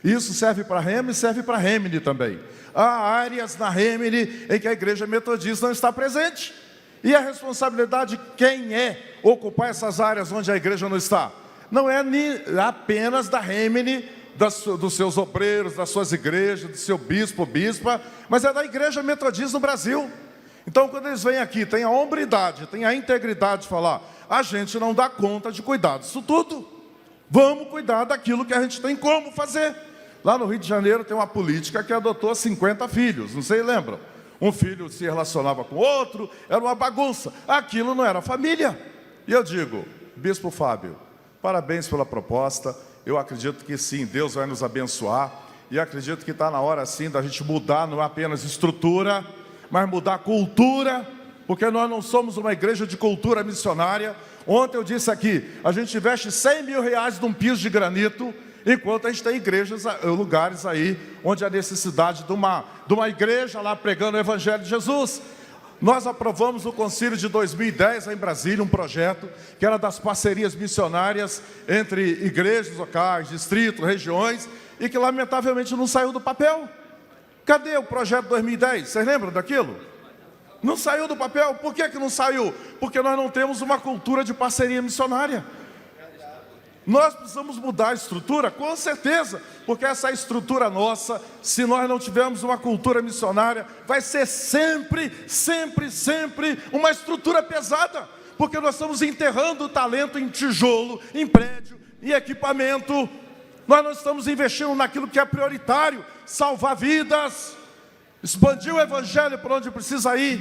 Isso serve para Rema e serve para Remini também. Há áreas na Remini em que a igreja metodista não está presente. E a responsabilidade de quem é ocupar essas áreas onde a igreja não está? Não é apenas da Remini, dos seus obreiros, das suas igrejas, do seu bispo, bispa, mas é da igreja metodista no Brasil. Então, quando eles vêm aqui, tem a hombridade, tem a integridade de falar, a gente não dá conta de cuidar disso tudo. Vamos cuidar daquilo que a gente tem como fazer. Lá no Rio de Janeiro tem uma política que adotou 50 filhos, não sei, lembram? Um filho se relacionava com outro, era uma bagunça. Aquilo não era família. E eu digo, Bispo Fábio, parabéns pela proposta. Eu acredito que sim, Deus vai nos abençoar. E acredito que está na hora sim da gente mudar, não apenas estrutura, mas mudar a cultura, porque nós não somos uma igreja de cultura missionária. Ontem eu disse aqui, a gente investe 100 mil reais num piso de granito, enquanto a gente tem igrejas, lugares aí, onde há necessidade de uma igreja lá pregando o Evangelho de Jesus. Nós aprovamos no concílio de 2010, em Brasília, um projeto que era das parcerias missionárias entre igrejas locais, distritos, regiões, e que lamentavelmente não saiu do papel. Cadê o projeto 2010? Vocês lembram daquilo? Não saiu do papel. Por que não saiu? Porque nós não temos uma cultura de parceria missionária. Nós precisamos mudar a estrutura, com certeza, porque essa estrutura nossa, se nós não tivermos uma cultura missionária, vai ser sempre uma estrutura pesada, porque nós estamos enterrando o talento em tijolo, em prédio, em equipamento. Nós não estamos investindo naquilo que é prioritário, salvar vidas, expandir o Evangelho por onde precisa ir.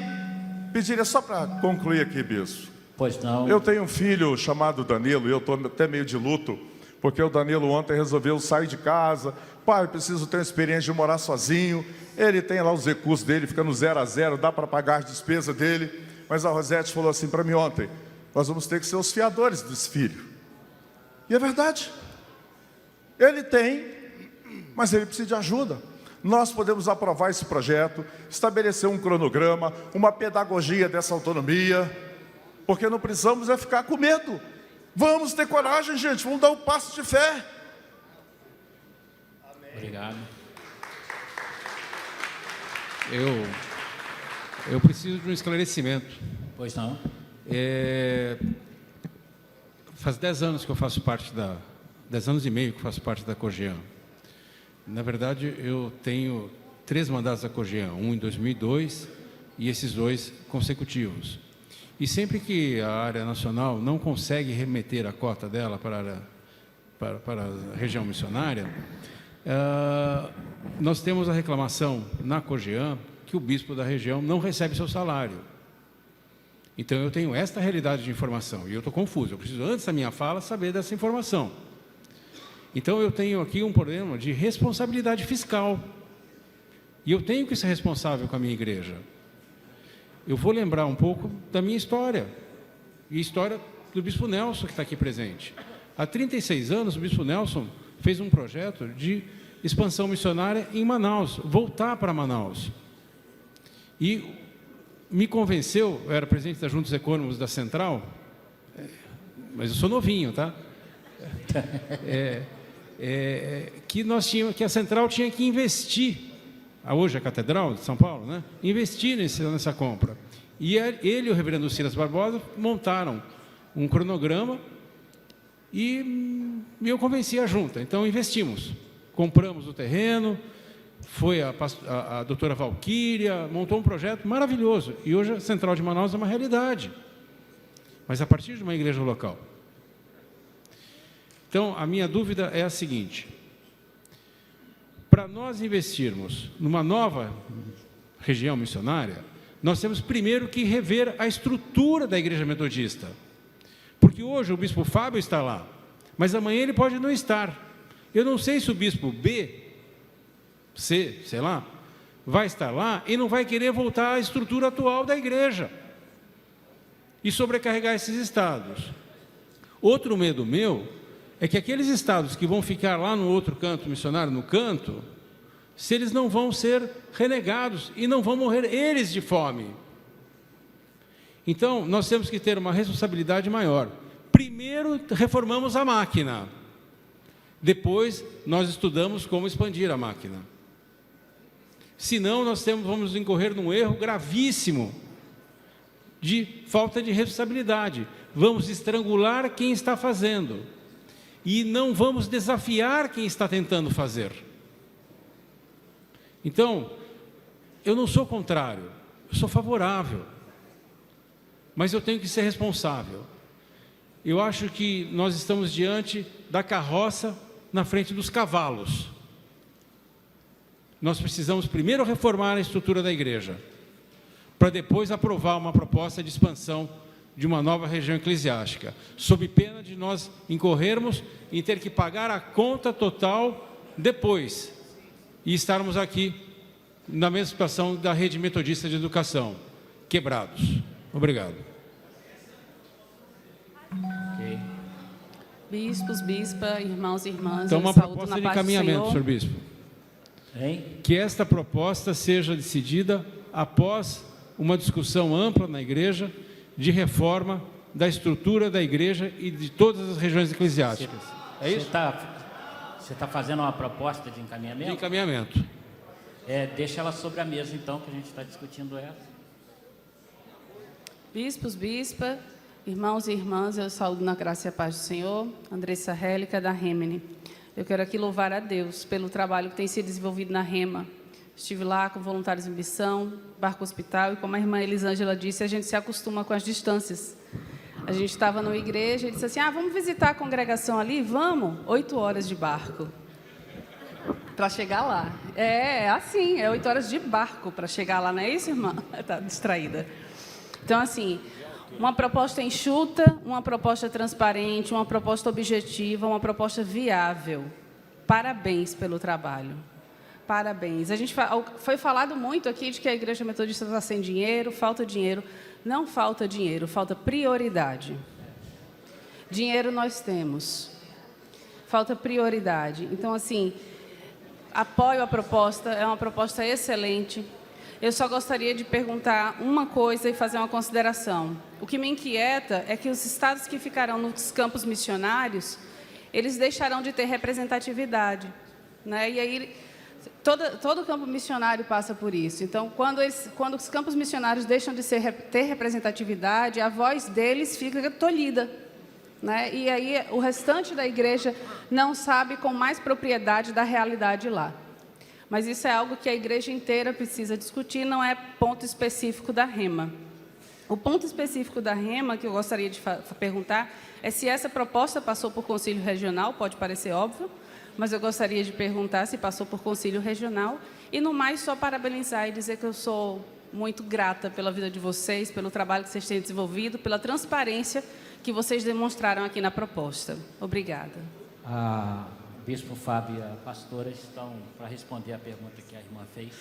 Pediria só para concluir aqui, bispo. Pois não. Eu tenho um filho chamado Danilo, e eu estou até meio de luto, porque o Danilo ontem resolveu sair de casa. Pai, eu preciso ter uma experiência de morar sozinho. Ele tem lá os recursos dele, fica no 0 a 0, dá para pagar as despesas dele. Mas a Rosete falou assim para mim ontem: nós vamos ter que ser os fiadores desse filho. E é verdade. Ele tem, mas ele precisa de ajuda. Nós podemos aprovar esse projeto, estabelecer um cronograma, uma pedagogia dessa autonomia, porque não precisamos é ficar com medo. Vamos ter coragem, gente, vamos dar um passo de fé. Obrigado. Eu preciso de um esclarecimento. Pois não. Faz 10 anos que eu faço parte 10 anos e meio que faço parte da COGEAN. Na verdade, eu tenho 3 mandatos da COGEAN, um em 2002 e esses 2 consecutivos. E sempre que a área nacional não consegue remeter a cota dela para a região missionária, nós temos a reclamação na COGEAN que o bispo da região não recebe seu salário. Então, eu tenho esta realidade de informação e eu estou confuso. Eu preciso, antes da minha fala, saber dessa informação. Então, eu tenho aqui um problema de responsabilidade fiscal. E eu tenho que ser responsável com a minha igreja. Eu vou lembrar um pouco da minha história. E a história do Bispo Nelson, que está aqui presente. Há 36 anos, o Bispo Nelson fez um projeto de expansão missionária em Manaus, voltar para Manaus. E me convenceu, eu era presidente da Junta dos Ecônomos da Central, mas eu sou novinho, tá? Que a Central tinha que investir, hoje a Catedral de São Paulo, né? Investir nessa compra. E ele e o reverendo Silas Barbosa montaram um cronograma e eu convenci a junta. Então, investimos. Compramos o terreno, foi a doutora Valquíria, montou um projeto maravilhoso. E hoje a Central de Manaus é uma realidade. Mas a partir de uma igreja local. Então, a minha dúvida é a seguinte: para nós investirmos numa nova região missionária, nós temos primeiro que rever a estrutura da Igreja Metodista. Porque hoje o Bispo Fábio está lá, mas amanhã ele pode não estar. Eu não sei se o Bispo B, C, sei lá, vai estar lá e não vai querer voltar à estrutura atual da igreja e sobrecarregar esses estados. Outro medo meu é que aqueles estados que vão ficar lá no outro canto missionário, no canto, se eles não vão ser renegados e não vão morrer eles de fome. Então, nós temos que ter uma responsabilidade maior. Primeiro, reformamos a máquina. Depois, nós estudamos como expandir a máquina. Senão, nós vamos incorrer num erro gravíssimo de falta de responsabilidade. Vamos estrangular quem está fazendo e não vamos desafiar quem está tentando fazer. Então, eu não sou contrário, eu sou favorável, mas eu tenho que ser responsável. Eu acho que nós estamos diante da carroça na frente dos cavalos. Nós precisamos primeiro reformar a estrutura da igreja, para depois aprovar uma proposta de expansão de uma nova região eclesiástica, sob pena de nós incorrermos em ter que pagar a conta total depois, e estarmos aqui na mesma situação da rede metodista de educação, quebrados. Obrigado. Okay. Bispos, bispa, irmãos e irmãs, então, uma proposta de encaminhamento, senhor bispo. Hein? Que esta proposta seja decidida após uma discussão ampla na igreja de reforma da estrutura da igreja e de todas as regiões eclesiásticas. É isso? Você está fazendo uma proposta de encaminhamento? De encaminhamento. Deixa ela sobre a mesa, então, que a gente está discutindo ela. Bispos, bispa, irmãos e irmãs, eu saúdo na graça e a paz do Senhor. Andressa Rélica, da Remene. Eu quero aqui louvar a Deus pelo trabalho que tem sido desenvolvido na Rema. Estive lá com voluntários em missão, Barco Hospital, e como a irmã Elisângela disse, a gente se acostuma com as distâncias. A gente estava numa igreja e disse assim, vamos visitar a congregação ali? Vamos? 8 horas de barco para chegar lá. Assim, 8 horas de barco para chegar lá, não é isso, irmã? Está distraída. Então, assim, Uma proposta enxuta, uma proposta transparente, uma proposta objetiva, uma proposta viável. Parabéns pelo trabalho. Parabéns. Foi falado muito aqui de que a Igreja Metodista está sem dinheiro, falta dinheiro. Não falta dinheiro, falta prioridade. Dinheiro nós temos. Falta prioridade. Então, assim, apoio a proposta, é uma proposta excelente. Eu só gostaria de perguntar uma coisa e fazer uma consideração. O que me inquieta é que os estados que ficarão nos campos missionários, eles deixarão de ter representatividade, né? E aí, todo campo missionário passa por isso. Então, quando os campos missionários deixam de ter representatividade, a voz deles fica tolhida, né? E aí, o restante da igreja não sabe com mais propriedade da realidade lá. Mas isso é algo que a igreja inteira precisa discutir, não é ponto específico da Rema. O ponto específico da Rema, que eu gostaria de perguntar, é se essa proposta passou por Conselho Regional, pode parecer óbvio, mas eu gostaria de perguntar se passou por Conselho Regional, e no mais só parabenizar e dizer que eu sou muito grata pela vida de vocês, pelo trabalho que vocês têm desenvolvido, pela transparência que vocês demonstraram aqui na proposta. Obrigada. O Bispo Fábio e a pastora estão para responder a pergunta que a irmã fez.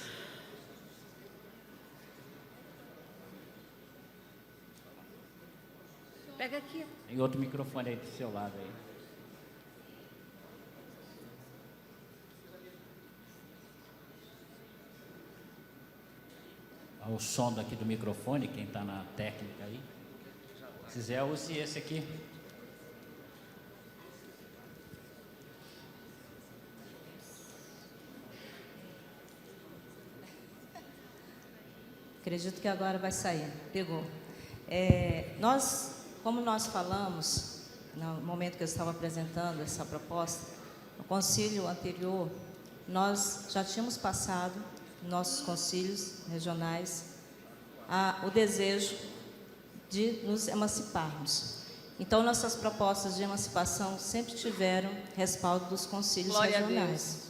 Pega aqui. Tem outro microfone aí do seu lado aí. O som daqui do microfone, quem está na técnica aí. Se quiser, use esse aqui. Acredito que agora vai sair. Pegou. Como nós falamos, no momento que eu estava apresentando essa proposta, no concílio anterior, nós já tínhamos passado, nossos concílios regionais, o desejo de nos emanciparmos. Então, nossas propostas de emancipação sempre tiveram respaldo dos concílios Glória regionais.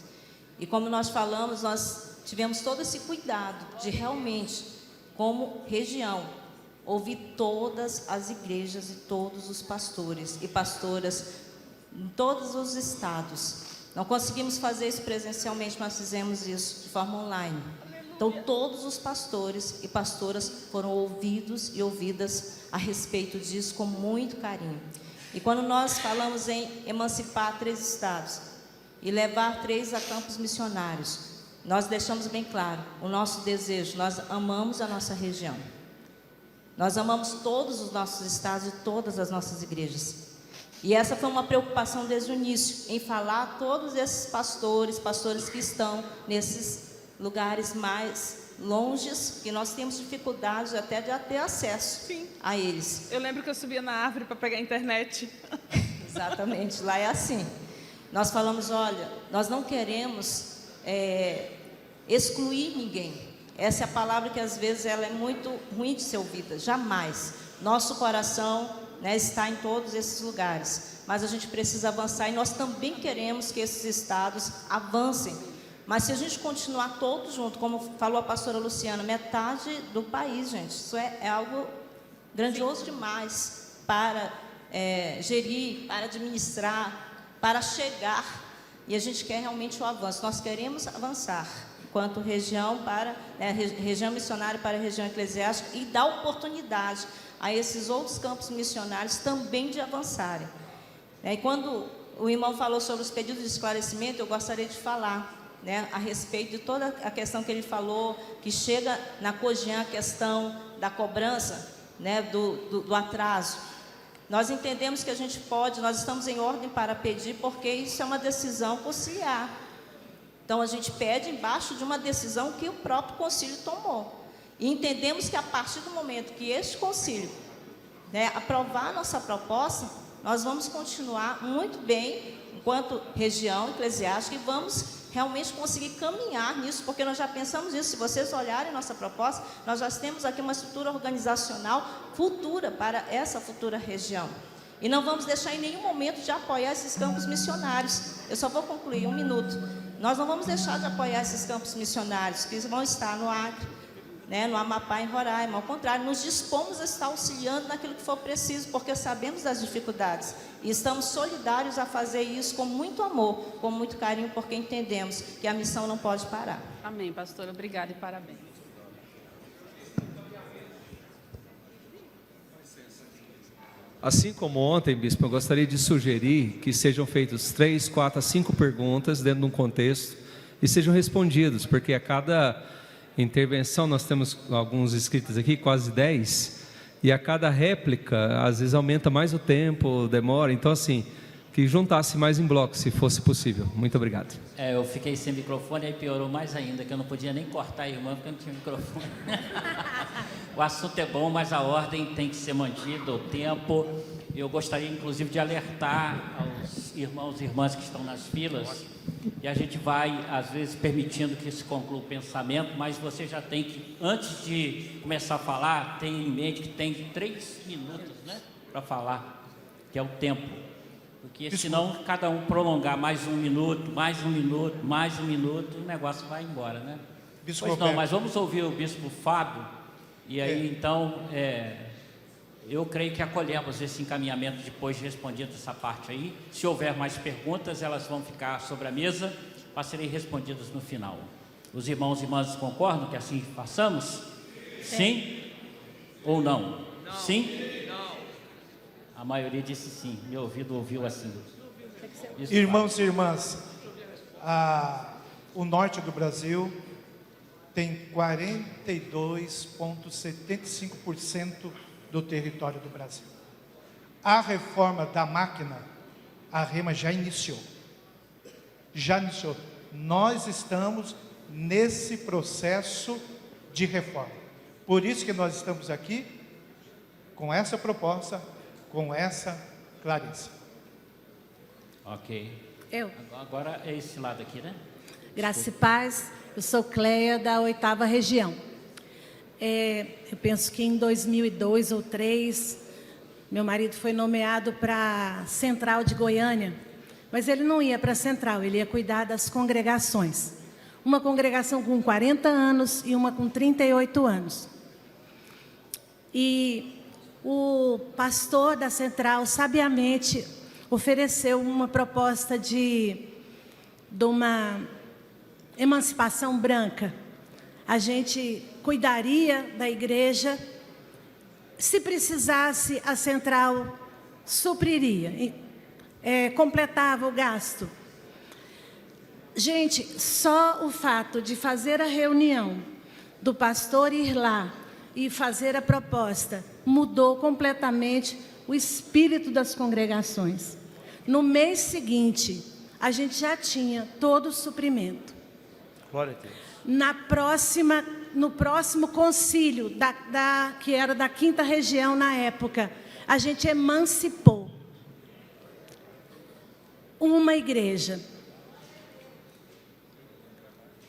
E como nós falamos, nós tivemos todo esse cuidado de realmente, como região, ouvir todas as igrejas e todos os pastores e pastoras em todos os estados. Não conseguimos fazer isso presencialmente, nós fizemos isso de forma online. Então, todos os pastores e pastoras foram ouvidos e ouvidas a respeito disso com muito carinho. E quando nós falamos em emancipar 3 estados e levar 3 a campos missionários, nós deixamos bem claro o nosso desejo, nós amamos a nossa região. Nós amamos todos os nossos estados e todas as nossas igrejas. E essa foi uma preocupação desde o início, em falar a todos esses pastores que estão nesses lugares mais longes, que nós temos dificuldade até de ter acesso a eles. Eu lembro que eu subia na árvore para pegar a internet. Exatamente, lá é assim. Nós falamos, olha, nós não queremos excluir ninguém. Essa é a palavra que às vezes ela é muito ruim de ser ouvida. Jamais. Nosso coração, né, está em todos esses lugares. Mas a gente precisa avançar e nós também queremos que esses estados avancem. Mas se a gente continuar todos juntos, como falou a pastora Luciana, metade do país, gente, isso é algo grandioso demais para gerir, para administrar, para chegar. E a gente quer realmente o avanço. Nós queremos avançar enquanto região região missionária para a região eclesiástica e dar oportunidade a esses outros campos missionários também de avançarem. E quando o irmão falou sobre os pedidos de esclarecimento, eu gostaria de falar, né, a respeito de toda a questão que ele falou, que chega na COGEAN a questão da cobrança, né, do atraso. Nós entendemos que a gente pode, nós estamos em ordem para pedir, porque isso é uma decisão conciliar. Então, a gente pede embaixo de uma decisão que o próprio concílio tomou. E entendemos que a partir do momento que este concílio, né, aprovar a nossa proposta, nós vamos continuar muito bem, enquanto região eclesiástica, e vamos realmente conseguir caminhar nisso, porque nós já pensamos nisso. Se vocês olharem nossa proposta, nós já temos aqui uma estrutura organizacional futura para essa futura região. E não vamos deixar em nenhum momento de apoiar esses campos missionários. Eu só vou concluir 1 minuto. Nós não vamos deixar de apoiar esses campos missionários que vão estar no Acre, né, no Amapá, em Roraima. Ao contrário, nos dispomos a estar auxiliando naquilo que for preciso, porque sabemos das dificuldades. E estamos solidários a fazer isso com muito amor, com muito carinho, porque entendemos que a missão não pode parar. Amém, pastora. Obrigada e parabéns. Assim como ontem, bispo, eu gostaria de sugerir que sejam feitas 3, 4, 5 perguntas dentro de um contexto e sejam respondidas, porque a cada intervenção, nós temos alguns inscritos aqui, quase 10, e a cada réplica, às vezes aumenta mais o tempo, demora, então assim, que juntasse mais em bloco, se fosse possível. Muito obrigado. Eu fiquei sem microfone, aí piorou mais ainda, que eu não podia nem cortar a irmã, porque eu não tinha microfone. O assunto é bom, mas a ordem tem que ser mantida, o tempo. Eu gostaria, inclusive, de alertar aos irmãos e irmãs que estão nas filas, e a gente vai, às vezes, permitindo que se conclua o pensamento, mas você já tem que, antes de começar a falar, tenha em mente que tem 3 minutos, né, para falar, que é o tempo. Porque senão, cada um prolongar mais 1 minuto, mais 1 minuto, mais 1 minuto, o negócio vai embora, né? Pois não, mas vamos ouvir o bispo Fábio, e aí, então, eu creio que acolhemos esse encaminhamento depois de respondida essa parte aí. Se houver mais perguntas, elas vão ficar sobre a mesa para serem respondidas no final. Os irmãos e irmãs concordam que assim façamos? Sim? Ou não? Sim? A maioria disse sim. Meu ouvido ouviu assim. Irmãos e irmãs, o norte do Brasil tem 42,75% do território do Brasil. A reforma da máquina, a Rema já iniciou. Já iniciou. Nós estamos nesse processo de reforma. Por isso que nós estamos aqui com essa proposta, com essa clareza. Ok. Eu. Agora é esse lado aqui, né? Graça e paz. Eu sou Cleia, da 8ª região. Eu penso que em 2002 ou 2003, meu marido foi nomeado para a Central de Goiânia, mas ele não ia para a Central, ele ia cuidar das congregações. Uma congregação com 40 anos e uma com 38 anos. E o pastor da Central, sabiamente, ofereceu uma proposta de uma emancipação branca. A gente cuidaria da igreja, se precisasse, a Central supriria, completava o gasto. Gente, só o fato de fazer a reunião, do pastor ir lá e fazer a proposta, mudou completamente o espírito das congregações. No mês seguinte, a gente já tinha todo o suprimento. Glória a Deus. No próximo concílio, que era da 5ª região na época, a gente emancipou uma igreja.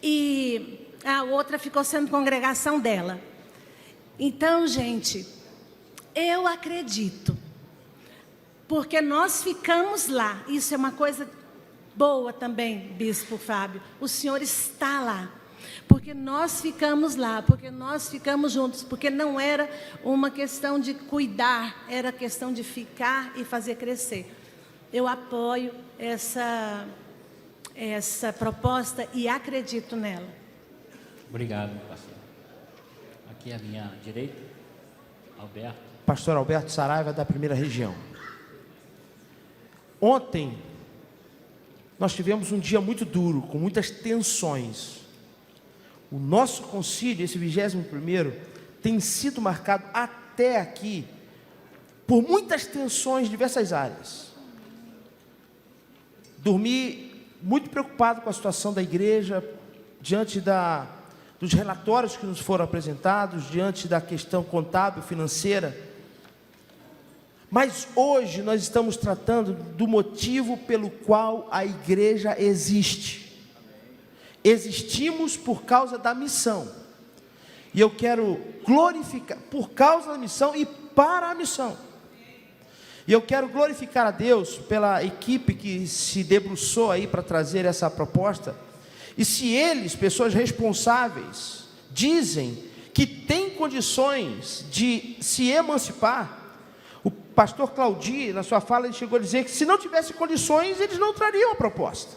E a outra ficou sendo congregação dela. Então, gente, eu acredito, porque nós ficamos lá, isso é uma coisa boa também, Bispo Fábio, o senhor está lá, porque nós ficamos lá, porque nós ficamos juntos, porque não era uma questão de cuidar, era questão de ficar e fazer crescer. Eu apoio essa proposta e acredito nela. Obrigado, pastor. Aqui à minha direita, Alberto. Pastor Alberto Saraiva, da 1ª região. Ontem, nós tivemos um dia muito duro, com muitas tensões. O nosso concílio, esse 21º, tem sido marcado até aqui por muitas tensões em diversas áreas. Dormi muito preocupado com a situação da igreja, diante dos relatórios que nos foram apresentados, diante da questão contábil, financeira. Mas hoje nós estamos tratando do motivo pelo qual a igreja existe. Existimos por causa da missão. E eu quero glorificar, por causa da missão e para a missão. E eu quero glorificar a Deus pela equipe que se debruçou aí para trazer essa proposta. E se eles, pessoas responsáveis, dizem que condições de se emancipar, o pastor Claudio, na sua fala, ele chegou a dizer que se não tivesse condições, eles não trariam a proposta.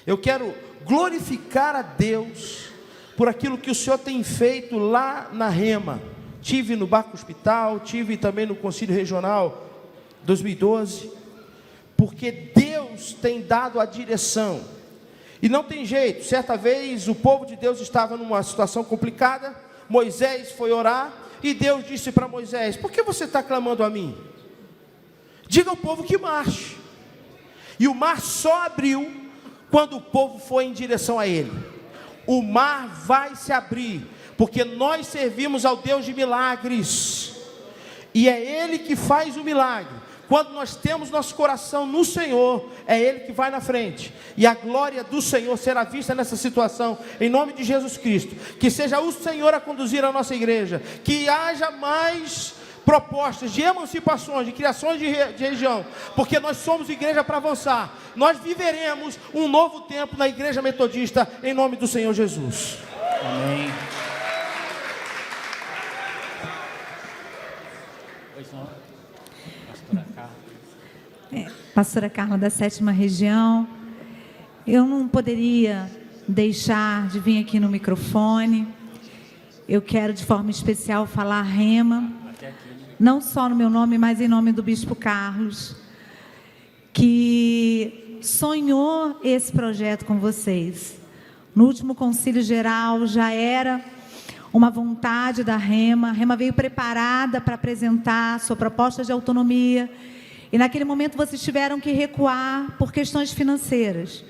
Eu quero glorificar a Deus por aquilo que o Senhor tem feito lá na Rema. Tive no Barco Hospital, tive também no Conselho Regional 2012, porque Deus tem dado a direção. E não tem jeito. Certa vez o povo de Deus estava numa situação complicada, Moisés foi orar, e Deus disse para Moisés: por que você está clamando a mim? Diga ao povo que marche. E o mar só abriu quando o povo foi em direção a ele. O mar vai se abrir, porque nós servimos ao Deus de milagres, e é Ele que faz o milagre. Quando nós temos nosso coração no Senhor, é Ele que vai na frente, e a glória do Senhor será vista nessa situação, em nome de Jesus Cristo. Que seja o Senhor a conduzir a nossa igreja, que haja mais propostas de emancipações, de criações de região, porque nós somos igreja para avançar. Nós viveremos um novo tempo na igreja metodista, em nome do Senhor Jesus. Amém. Pois não. Pastora Carla, da 7ª Região. Eu não poderia deixar de vir aqui no microfone. Eu quero de forma especial falar Rema, não só no meu nome, mas em nome do Bispo Carlos, que sonhou esse projeto com vocês. No último Concílio Geral já era uma vontade da Rema. A Rema veio preparada para apresentar sua proposta de autonomia, e naquele momento vocês tiveram que recuar por questões financeiras.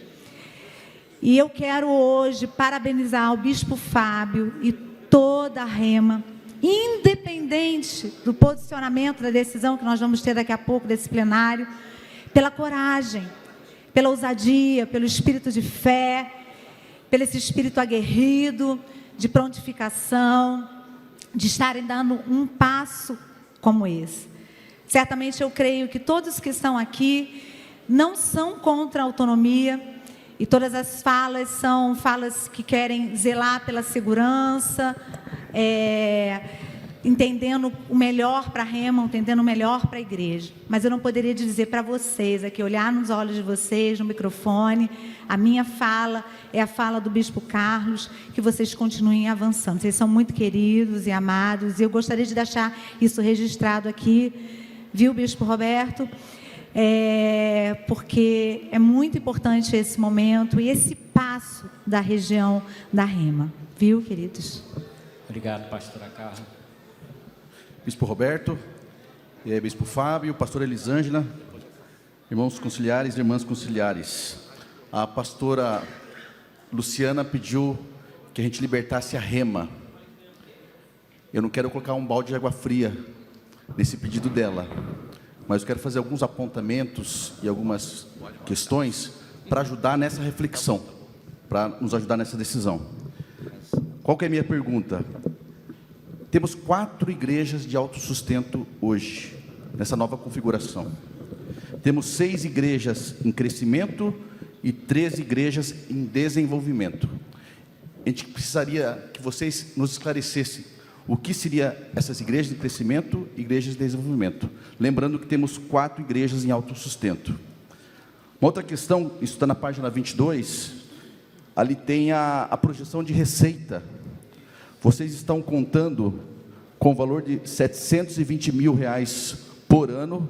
E eu quero hoje parabenizar o Bispo Fábio e toda a Rema, independente do posicionamento, da decisão que nós vamos ter daqui a pouco desse plenário, pela coragem, pela ousadia, pelo espírito de fé, pelo esse espírito aguerrido, de prontificação, de estarem dando um passo como esse. Certamente eu creio que todos que estão aqui não são contra a autonomia, e todas as falas são falas que querem zelar pela segurança, entendendo o melhor para a Rema, entendendo o melhor para a igreja. Mas eu não poderia dizer para vocês aqui, olhar nos olhos de vocês, no microfone, a minha fala é a fala do Bispo Carlos, que vocês continuem avançando. Vocês são muito queridos e amados, e eu gostaria de deixar isso registrado aqui, viu, Bispo Roberto? Porque é muito importante esse momento e esse passo da região da Rema. Viu, queridos? Obrigado, pastora Carla. Bispo Roberto, Bispo Fábio, pastora Elisângela, irmãos conciliares e irmãs conciliares. A pastora Luciana pediu que a gente libertasse a Rema. Eu não quero colocar um balde de água fria nesse pedido dela, mas eu quero fazer alguns apontamentos e algumas questões para ajudar nessa reflexão, para nos ajudar nessa decisão. Qual que é a minha pergunta? Temos 4 igrejas de autossustento hoje, nessa nova configuração. Temos 6 igrejas em crescimento e 13 igrejas em desenvolvimento. A gente precisaria que vocês nos esclarecessem o que seria essas igrejas de crescimento e igrejas de desenvolvimento. Lembrando que temos 4 igrejas em autossustento. Uma outra questão, isso está na página 22, ali tem a projeção de receita. Vocês estão contando com o valor de R$720 mil por ano,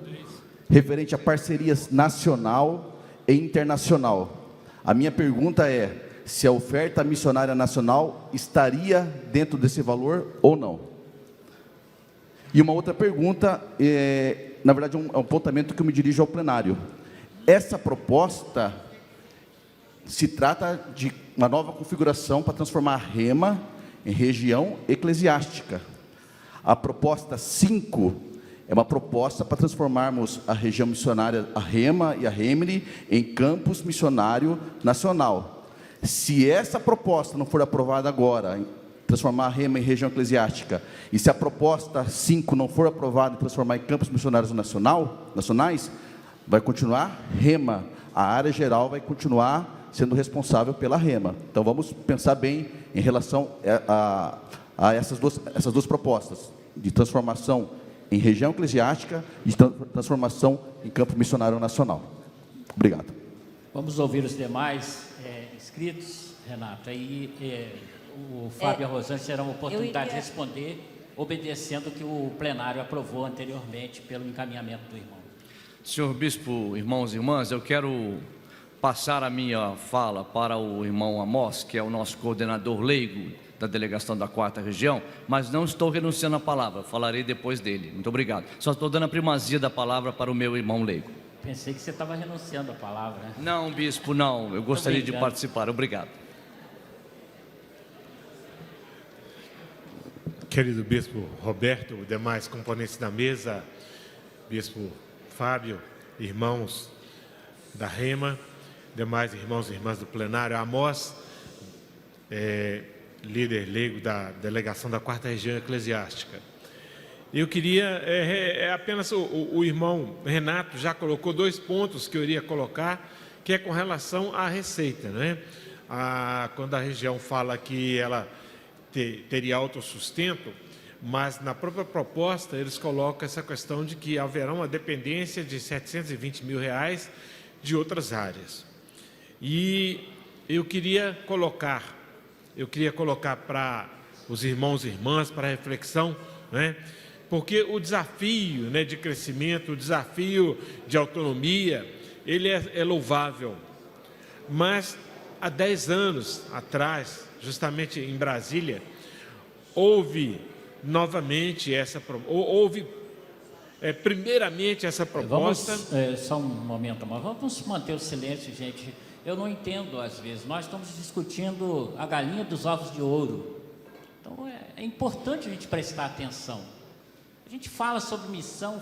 referente a parcerias nacional e internacional. A minha pergunta é: se a oferta missionária nacional estaria dentro desse valor ou não? E uma outra pergunta, na verdade um apontamento que eu me dirijo ao plenário. Essa proposta se trata de uma nova configuração para transformar a Rema em região eclesiástica. A proposta 5 é uma proposta para transformarmos a região missionária, a Rema e a Remini, em campus missionário nacional. Se essa proposta não for aprovada agora, transformar a Rema em região eclesiástica, e se a proposta 5 não for aprovada e transformar em campos missionários nacionais, vai continuar Rema. A área geral vai continuar sendo responsável pela Rema. Então vamos pensar bem em relação a essas duas propostas, de transformação em região eclesiástica e de transformação em campo missionário nacional. Obrigado. Vamos ouvir os demais inscritos, Renato. Aí o Fábio e a Rosângela terão a oportunidade de responder, obedecendo o que o plenário aprovou anteriormente pelo encaminhamento do irmão. Senhor Bispo, irmãos e irmãs, eu quero passar a minha fala para o irmão Amós, que é o nosso coordenador leigo da delegação da 4ª região, mas não estou renunciando à palavra, falarei depois dele. Muito obrigado. Só estou dando a primazia da palavra para o meu irmão leigo. Pensei que você estava renunciando à palavra. Né? Não, bispo, não. Eu gostaria de participar. Obrigado. Querido Bispo Roberto, demais componentes da mesa, Bispo Fábio, irmãos da Rema, demais irmãos e irmãs do plenário, Amós, líder leigo da delegação da 4ª região eclesiástica. Eu queria, apenas o irmão Renato já colocou 2 pontos que eu iria colocar, que é com relação à receita, né? Quando a região fala que ela teria autossustento, mas na própria proposta eles colocam essa questão de que haverá uma dependência de R$720 mil de outras áreas. E eu queria colocar para os irmãos e irmãs, para reflexão, né? Porque o desafio, né, de crescimento, o desafio de autonomia, ele é louvável. Mas há 10 anos atrás, justamente em Brasília, houve novamente primeiramente essa proposta. Vamos, só um momento, mas vamos manter o silêncio, gente. Eu não entendo às vezes. Nós estamos discutindo a galinha dos ovos de ouro. Então é importante a gente prestar atenção. A gente fala sobre missão,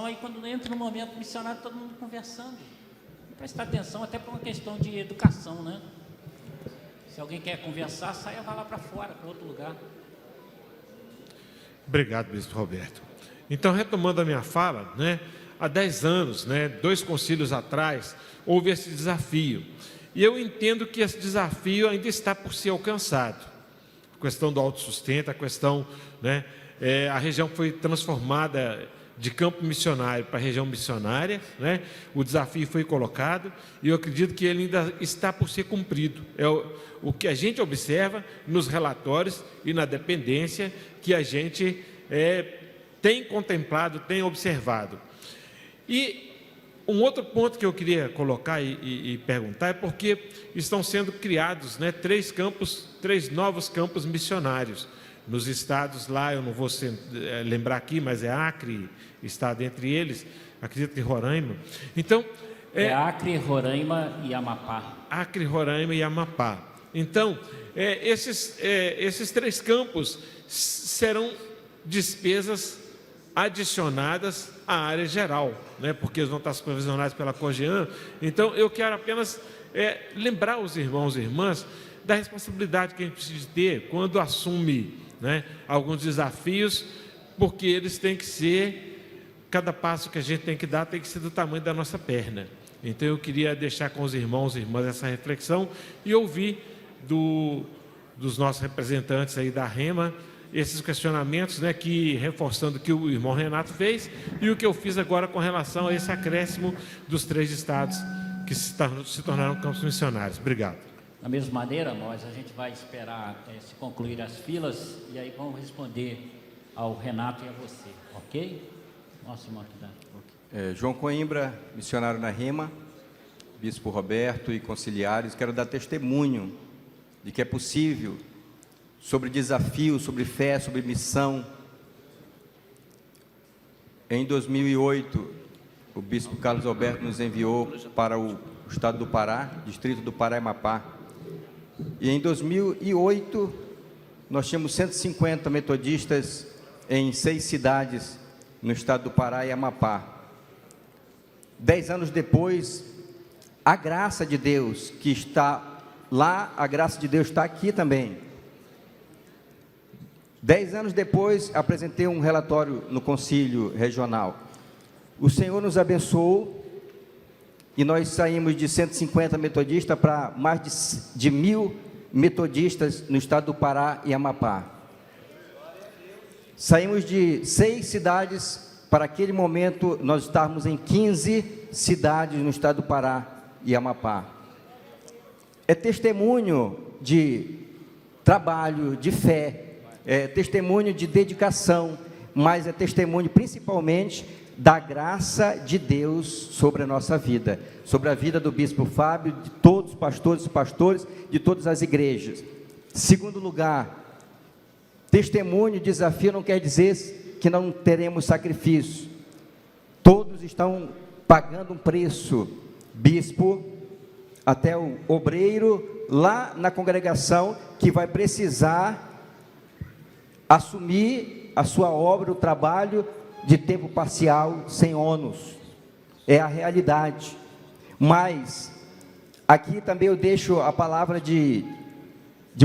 aí quando entra no momento missionário, todo mundo conversando. Prestar atenção até por uma questão de educação, né? Se alguém quer conversar, saia, vá lá para fora, para outro lugar. Obrigado, Bispo Roberto. Então, retomando a minha fala, né, há 10 anos, né, 2 concílios atrás, houve esse desafio. E eu entendo que esse desafio ainda está por ser alcançado. A questão do autossustento, a questão, né, a região foi transformada de campo missionário para região missionária, né? O desafio foi colocado e eu acredito que ele ainda está por ser cumprido. É o que a gente observa nos relatórios e na dependência que a gente tem contemplado, tem observado. E um outro ponto que eu queria colocar e perguntar é porque estão sendo criados, né, 3 novos campos missionários nos estados lá, eu não vou lembrar aqui, mas é Acre, estado entre eles, acredito que Roraima. Então, Acre, Roraima e Amapá. Acre, Roraima e Amapá. Então, esses 3 campos serão despesas adicionadas à área geral, né, porque eles vão estar supervisionados pela COGEAN. Então, eu quero apenas lembrar os irmãos e irmãs da responsabilidade que a gente precisa ter quando assume, né, alguns desafios, porque eles têm que ser, cada passo que a gente tem que dar tem que ser do tamanho da nossa perna. Então eu queria deixar com os irmãos e irmãs essa reflexão e ouvir dos nossos representantes aí da Rema esses questionamentos, né, que reforçando o que o irmão Renato fez e o que eu fiz agora com relação a esse acréscimo dos 3 estados que se tornaram campos missionários. Obrigado. Da mesma maneira, a gente vai esperar se concluir as filas e aí vamos responder ao Renato e a você, ok? Nossa, irmão, João Coimbra, missionário na Rema, Bispo Roberto e conciliares, quero dar testemunho de que é possível, sobre desafio, sobre fé, sobre missão. Em 2008, o Bispo Carlos Alberto nos enviou para o estado do Pará, distrito do Pará e Amapá. E em 2008, nós tínhamos 150 metodistas em 6 cidades no estado do Pará e Amapá. 10 anos depois, a graça de Deus que está lá, a graça de Deus está aqui também. 10 anos depois, apresentei um relatório no Concílio Regional. O Senhor nos abençoou e nós saímos de 150 metodistas para mais de 1.000 metodistas no estado do Pará e Amapá. Saímos de 6 cidades para aquele momento nós estávamos em 15 cidades no estado do Pará e Amapá. É testemunho de trabalho, de fé, é testemunho de dedicação, mas é testemunho principalmente da graça de Deus sobre a nossa vida, sobre a vida do Bispo Fábio, de todos os pastores e pastores, de todas as igrejas. Segundo lugar, testemunho, desafio não quer dizer que não teremos sacrifício. Todos estão pagando um preço, bispo, até o obreiro, lá na congregação, que vai precisar assumir a sua obra, o trabalho de tempo parcial, sem ônus. É a realidade. Mas, aqui também eu deixo a palavra de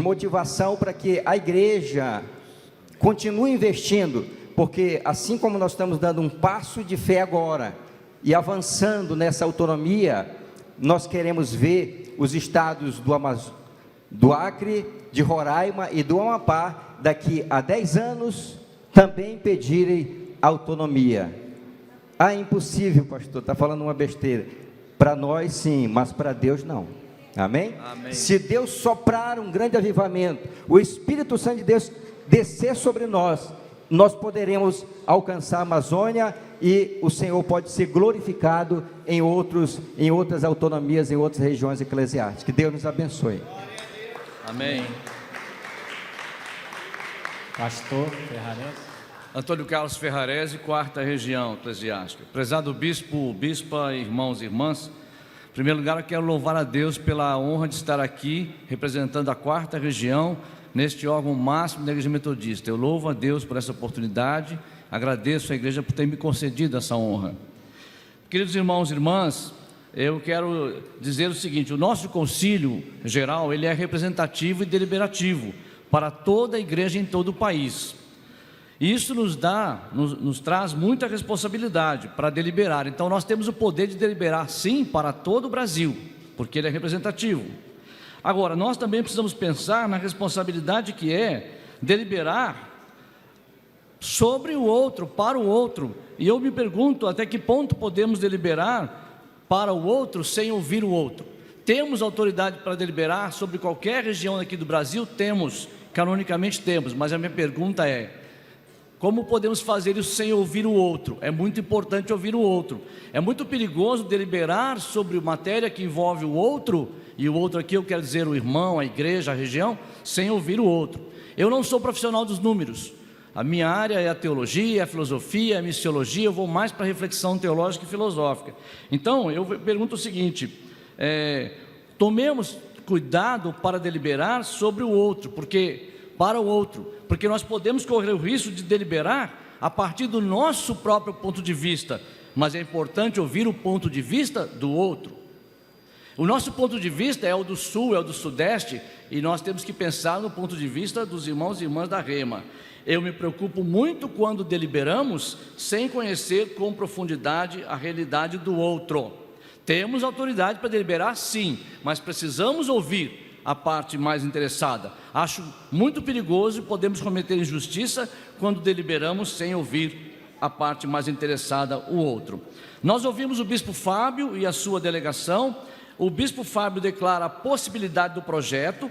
motivação para que a igreja continue investindo, porque assim como nós estamos dando um passo de fé agora, e avançando nessa autonomia, nós queremos ver os estados do Acre, de Roraima e do Amapá, daqui a 10 anos, também pedirem autonomia. Ah, é impossível, pastor, está falando uma besteira. Para nós sim, mas para Deus não. Amém? Amém? Se Deus soprar um grande avivamento, o Espírito Santo de Deus descer sobre nós, nós poderemos alcançar a Amazônia e o Senhor pode ser glorificado em outras autonomias, em outras regiões eclesiásticas. Que Deus nos abençoe. Amém. Pastor Ferrarese. Antônio Carlos Ferrarese, 4ª Região Eclesiástica. Prezado bispo, bispa, irmãos e irmãs, em primeiro lugar eu quero louvar a Deus pela honra de estar aqui, representando a 4ª Região, neste órgão máximo da Igreja Metodista. Eu louvo a Deus por essa oportunidade, agradeço à Igreja por ter me concedido essa honra. Queridos irmãos e irmãs, eu quero dizer o seguinte: o nosso concílio geral, ele é representativo e deliberativo para toda a igreja em todo o país. Isso nos traz muita responsabilidade para deliberar. Então nós temos o poder de deliberar sim para todo o Brasil, porque ele é representativo. Agora, nós também precisamos pensar na responsabilidade que é deliberar sobre o outro, para o outro. E eu me pergunto até que ponto podemos deliberar para o outro sem ouvir o outro. Temos autoridade para deliberar sobre qualquer região aqui do Brasil? Temos, canonicamente temos, mas a minha pergunta é: como podemos fazer isso sem ouvir o outro? É muito importante ouvir o outro. É muito perigoso deliberar sobre matéria que envolve o outro, e o outro aqui eu quero dizer o irmão, a igreja, a região, sem ouvir o outro. Eu não sou profissional dos números. A minha área é a teologia, a filosofia, a missiologia, eu vou mais para a reflexão teológica e filosófica. Então, eu pergunto o seguinte: tomemos cuidado para deliberar sobre o outro, porque nós podemos correr o risco de deliberar a partir do nosso próprio ponto de vista, mas é importante ouvir o ponto de vista do outro. O nosso ponto de vista é o do sul, é o do sudeste, e nós temos que pensar no ponto de vista dos irmãos e irmãs da Rema. Eu me preocupo muito quando deliberamos sem conhecer com profundidade a realidade do outro. Temos autoridade para deliberar, sim, mas precisamos ouvir a parte mais interessada. Acho muito perigoso e podemos cometer injustiça quando deliberamos sem ouvir a parte mais interessada, o outro. Nós ouvimos o bispo Fábio e a sua delegação. O bispo Fábio declara a possibilidade do projeto.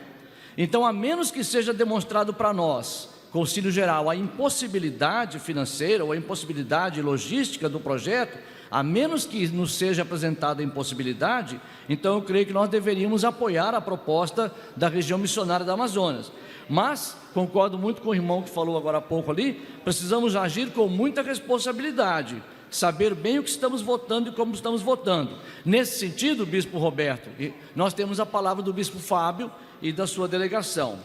Então, a menos que seja demonstrado para nós, Concílio Geral, a impossibilidade financeira ou a impossibilidade logística do projeto, a menos que nos seja apresentada a impossibilidade, então eu creio que nós deveríamos apoiar a proposta da região missionária da Amazonas. Mas, concordo muito com o irmão que falou agora há pouco ali, precisamos agir com muita responsabilidade, saber bem o que estamos votando e como estamos votando. Nesse sentido, bispo Roberto, nós temos a palavra do bispo Fábio e da sua delegação.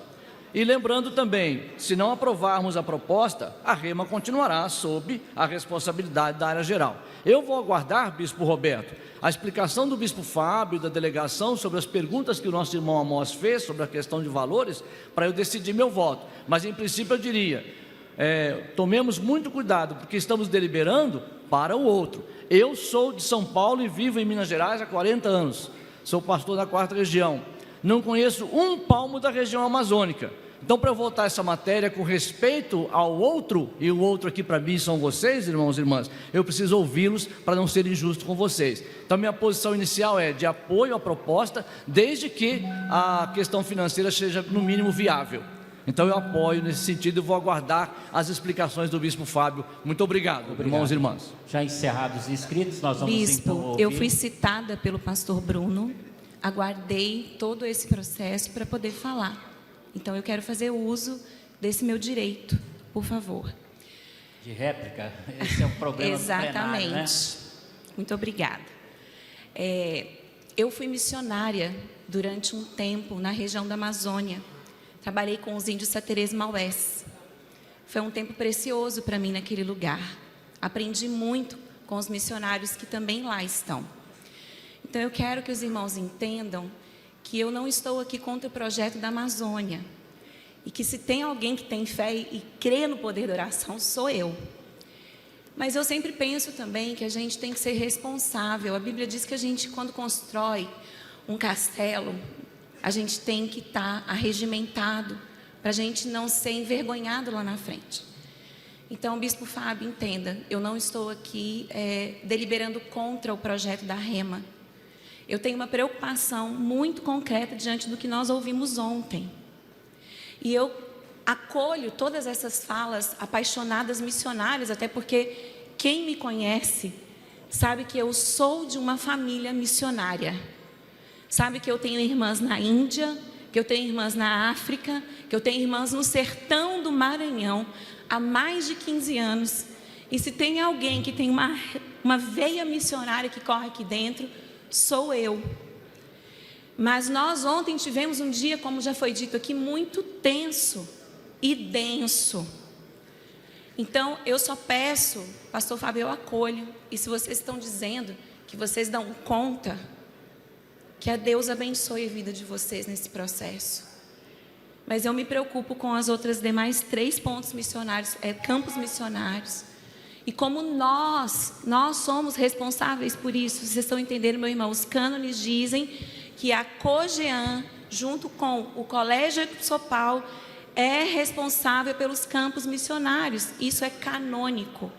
E lembrando também, se não aprovarmos a proposta, a Rema continuará sob a responsabilidade da área geral. Eu vou aguardar, bispo Roberto, a explicação do bispo Fábio e da delegação sobre as perguntas que o nosso irmão Amós fez sobre a questão de valores, para eu decidir meu voto. Mas em princípio eu diria, tomemos muito cuidado, porque estamos deliberando para o outro. Eu sou de São Paulo e vivo em Minas Gerais há 40 anos, sou pastor da 4ª Região. Não conheço um palmo da região amazônica, Então, para eu votar essa matéria com respeito ao outro, e o outro aqui para mim são vocês, irmãos e irmãs, eu preciso ouvi-los para não ser injusto com vocês. Então, minha posição inicial é de apoio à proposta, desde que a questão financeira seja, no mínimo, viável. Então, eu apoio nesse sentido e vou aguardar as explicações do Bispo Fábio. Muito obrigado, irmãos e irmãs. Já encerrados os inscritos, nós vamos Bispo, então ouvir. eu fui citada pelo pastor Bruno, aguardei todo esse processo para poder falar. Então, eu quero fazer uso desse meu direito, por favor. De réplica, esse é um problema Exatamente. plenário, né? Muito obrigada. Eu fui missionária durante um tempo na região da Amazônia. Trabalhei com os índios Saterês Maués. Foi um tempo precioso para mim naquele lugar. Aprendi muito com os missionários que também lá estão. Então, eu quero que os irmãos entendam que eu não estou aqui contra o projeto da Amazônia. E que se tem alguém que tem fé e crê no poder da oração, sou eu. Mas eu sempre penso também que a gente tem que ser responsável. A Bíblia diz que a gente, quando constrói um castelo, a gente tem que estar arregimentado para a gente não ser envergonhado lá na frente. Então, Bispo Fábio, entenda, eu não estou aqui deliberando contra o projeto da Rema. Eu tenho uma preocupação muito concreta diante do que nós ouvimos ontem. E eu acolho todas essas falas apaixonadas missionárias, até porque quem me conhece sabe que eu sou de uma família missionária. Sabe que eu tenho irmãs na Índia, que eu tenho irmãs na África, que eu tenho irmãs no sertão do Maranhão há mais de 15 anos. E se tem alguém que tem uma veia missionária que corre aqui dentro, sou eu. Mas nós ontem tivemos um dia, como já foi dito aqui, muito tenso e denso. Então, eu só peço, pastor Fábio, eu acolho. E se vocês estão dizendo que vocês dão conta, que a Deus abençoe a vida de vocês nesse processo. Mas eu me preocupo com as outras demais 3 pontos missionários, campos missionários. E como nós somos responsáveis por isso, vocês estão entendendo, meu irmão? Os cânones dizem que a COGEAN, junto com o Colégio Episcopal, é responsável pelos campos missionários. Isso é canônico.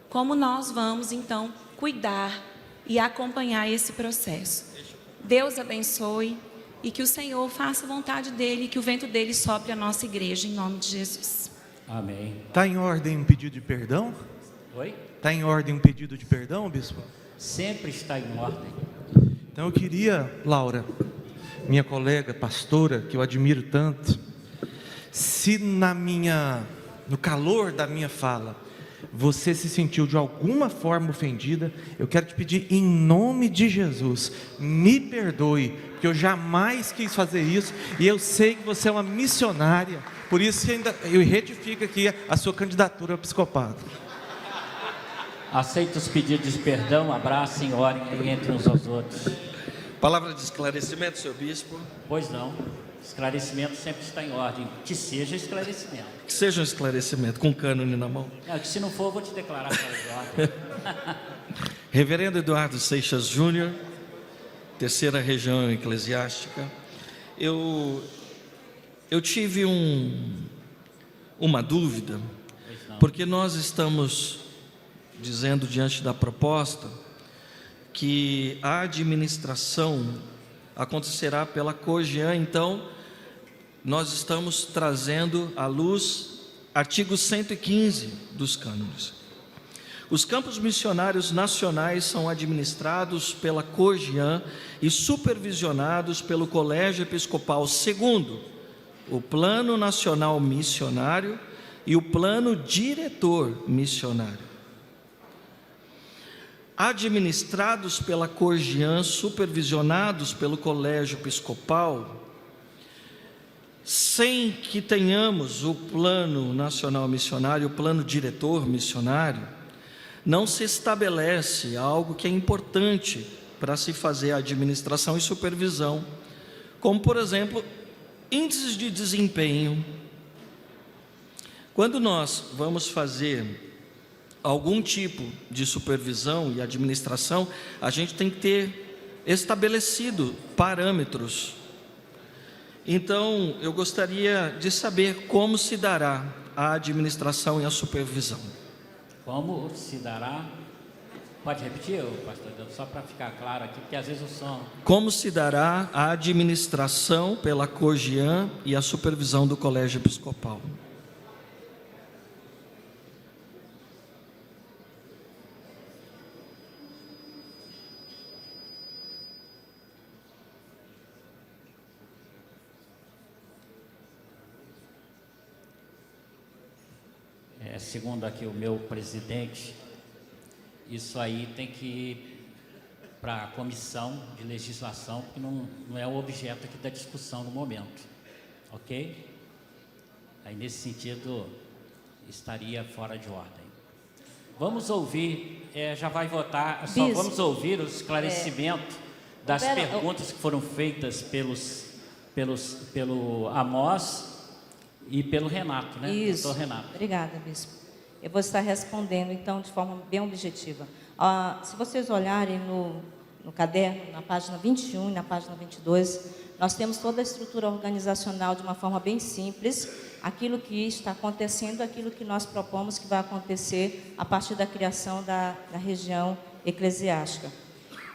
Como nós vamos, então, cuidar e acompanhar esse processo? Deus abençoe e que o Senhor faça a vontade dEle e que o vento dEle sopre a nossa igreja, em nome de Jesus. Amém. Está em ordem um pedido de perdão? Oi? Está em ordem um pedido de perdão, bispo? Sempre está em ordem. Então eu queria, Laura, minha colega, pastora, que eu admiro tanto, se no calor da minha fala, você se sentiu de alguma forma ofendida, eu quero te pedir em nome de Jesus, me perdoe, porque eu jamais quis fazer isso, e eu sei que você é uma missionária, por isso que eu retifico aqui a sua candidatura ao episcopado. Aceito os pedidos de perdão, abracem, orem aí entre uns aos outros. Palavra de esclarecimento, senhor bispo? Pois não, esclarecimento sempre está em ordem, que seja esclarecimento. Que seja um esclarecimento, com cânone na mão. Não, que se não for, eu vou te declarar fora de ordem. Reverendo Eduardo Seixas Júnior, terceira região eclesiástica. Eu tive uma dúvida, porque nós estamos dizendo diante da proposta que a administração acontecerá pela COGEAN, então nós estamos trazendo à luz artigo 115 dos cânones. Os campos missionários nacionais são administrados pela COGEAN e supervisionados pelo Colégio Episcopal segundo o Plano Nacional Missionário e o Plano Diretor Missionário. Administrados pela COGEAN, supervisionados pelo Colégio Episcopal, sem que tenhamos o Plano Nacional Missionário, o Plano Diretor Missionário, não se estabelece algo que é importante para se fazer a administração e supervisão, como, por exemplo, índices de desempenho. Quando nós vamos fazer algum tipo de supervisão e administração, a gente tem que ter estabelecido parâmetros. Então, eu gostaria de saber como se dará a administração e a supervisão. Como se dará? Pode repetir, pastor, só para ficar claro aqui, porque às vezes o som... Como se dará a administração pela COGEAN e a supervisão do Colégio Episcopal? Segundo aqui o meu presidente, isso aí tem que ir para a comissão de legislação, porque não é o objeto aqui da discussão no momento, ok? Aí, nesse sentido, estaria fora de ordem. Vamos ouvir, já vai votar, só Bispo, vamos ouvir o esclarecimento das perguntas que foram feitas pelo Amós e pelo Renato, né? Isso. Doutor Renato. Obrigada, bispo. Eu vou estar respondendo, então, de forma bem objetiva. Se vocês olharem no caderno, na página 21 e na página 22, nós temos toda a estrutura organizacional de uma forma bem simples, aquilo que está acontecendo, aquilo que nós propomos que vai acontecer a partir da criação da região eclesiástica.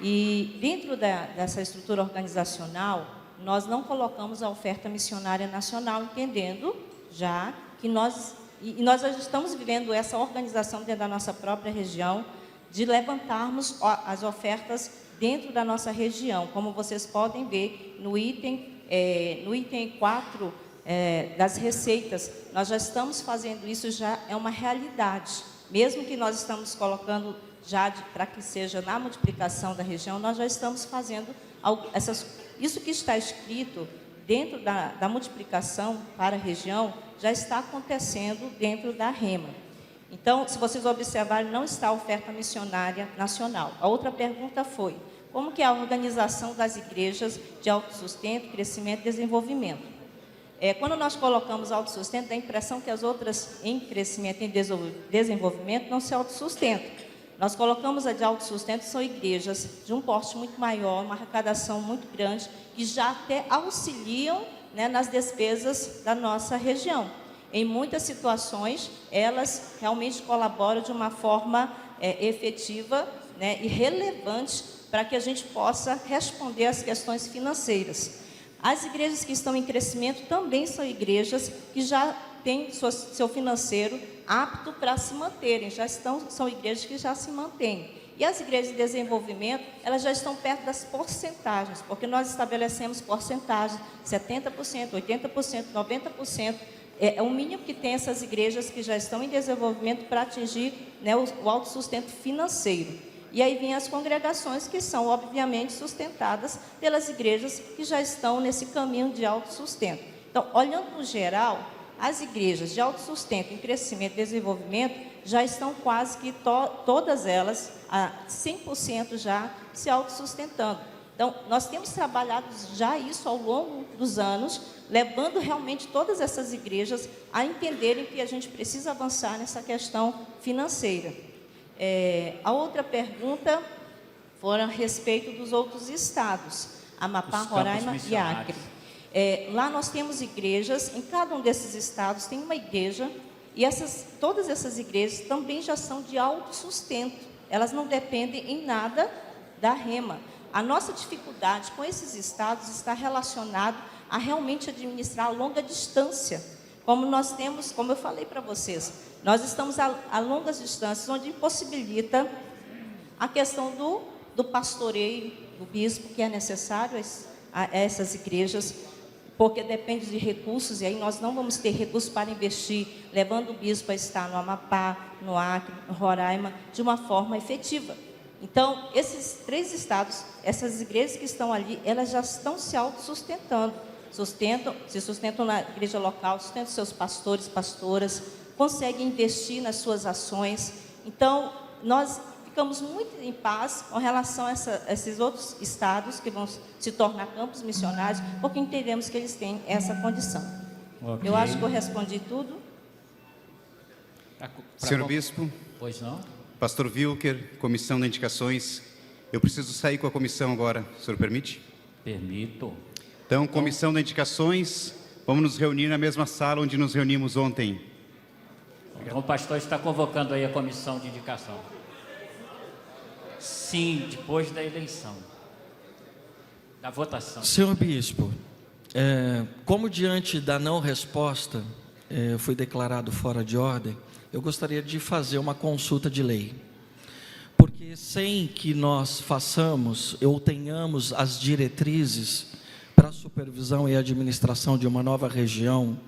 E dentro dessa estrutura organizacional, nós não colocamos a oferta missionária nacional, entendendo já que nós já estamos vivendo essa organização dentro da nossa própria região, de levantarmos as ofertas dentro da nossa região. Como vocês podem ver no item 4 das receitas, nós já estamos fazendo isso, já é uma realidade. Mesmo que nós estamos colocando já para que seja na multiplicação da região, nós já estamos fazendo isso que está escrito dentro da multiplicação para a região, já está acontecendo dentro da REMA. Então, se vocês observarem, não está a oferta missionária nacional. A outra pergunta foi, como que é a organização das igrejas de autossustento, crescimento e desenvolvimento? Quando nós colocamos autossustento, dá a impressão que as outras em crescimento e desenvolvimento não se autossustentam. Nós colocamos a de autossustento, são igrejas de um porte muito maior, uma arrecadação muito grande, que já até auxiliam, né, nas despesas da nossa região. Em muitas situações, elas realmente colaboram de uma forma efetiva, né, e relevante para que a gente possa responder às questões financeiras. As igrejas que estão em crescimento também são igrejas que já têm seu financeiro apto para se manterem, são igrejas que já se mantêm. E as igrejas de desenvolvimento, elas já estão perto das porcentagens, porque nós estabelecemos porcentagens, 70%, 80%, 90%, é o mínimo que tem essas igrejas que já estão em desenvolvimento para atingir, né, o autossustento financeiro. E aí vem as congregações que são, obviamente, sustentadas pelas igrejas que já estão nesse caminho de autossustento. Então, olhando no geral, as igrejas de autossustento, em crescimento e desenvolvimento, já estão quase que todas elas, 100% já se autossustentando. Então, nós temos trabalhado já isso ao longo dos anos, levando realmente todas essas igrejas a entenderem que a gente precisa avançar nessa questão financeira. A outra pergunta foi a respeito dos outros estados, Amapá, Roraima e Acre. Lá nós temos igrejas, em cada um desses estados tem uma igreja, e todas essas igrejas também já são de autossustento, elas não dependem em nada da REMA. A nossa dificuldade com esses estados está relacionado a realmente administrar a longa distância, como nós temos, como eu falei para vocês, nós estamos a longas distâncias, onde impossibilita a questão do pastoreio, do bispo, que é necessário a essas igrejas, porque depende de recursos, e aí nós não vamos ter recursos para investir, levando o bispo a estar no Amapá, no Acre, no Roraima, de uma forma efetiva. Então, esses 3 estados, essas igrejas que estão ali, elas já estão se autossustentando, se sustentam na igreja local, sustentam seus pastores, pastoras, conseguem investir nas suas ações. Então, nós ficamos muito em paz com relação a esses outros estados que vão se tornar campos missionários, porque entendemos que eles têm essa condição. Okay. Eu acho que eu respondi tudo. Senhor Bispo, pois não? Pastor Wilker, Comissão de Indicações, eu preciso sair com a comissão agora, o senhor permite? Permito. Então, comissão de indicações, vamos nos reunir na mesma sala onde nos reunimos ontem. Então, o pastor está convocando aí a comissão de indicação. Sim, depois da eleição, da votação. Senhor bispo, como diante da não resposta fui declarado fora de ordem, eu gostaria de fazer uma consulta de lei. Porque sem que nós façamos ou tenhamos as diretrizes para a supervisão e administração de uma nova região,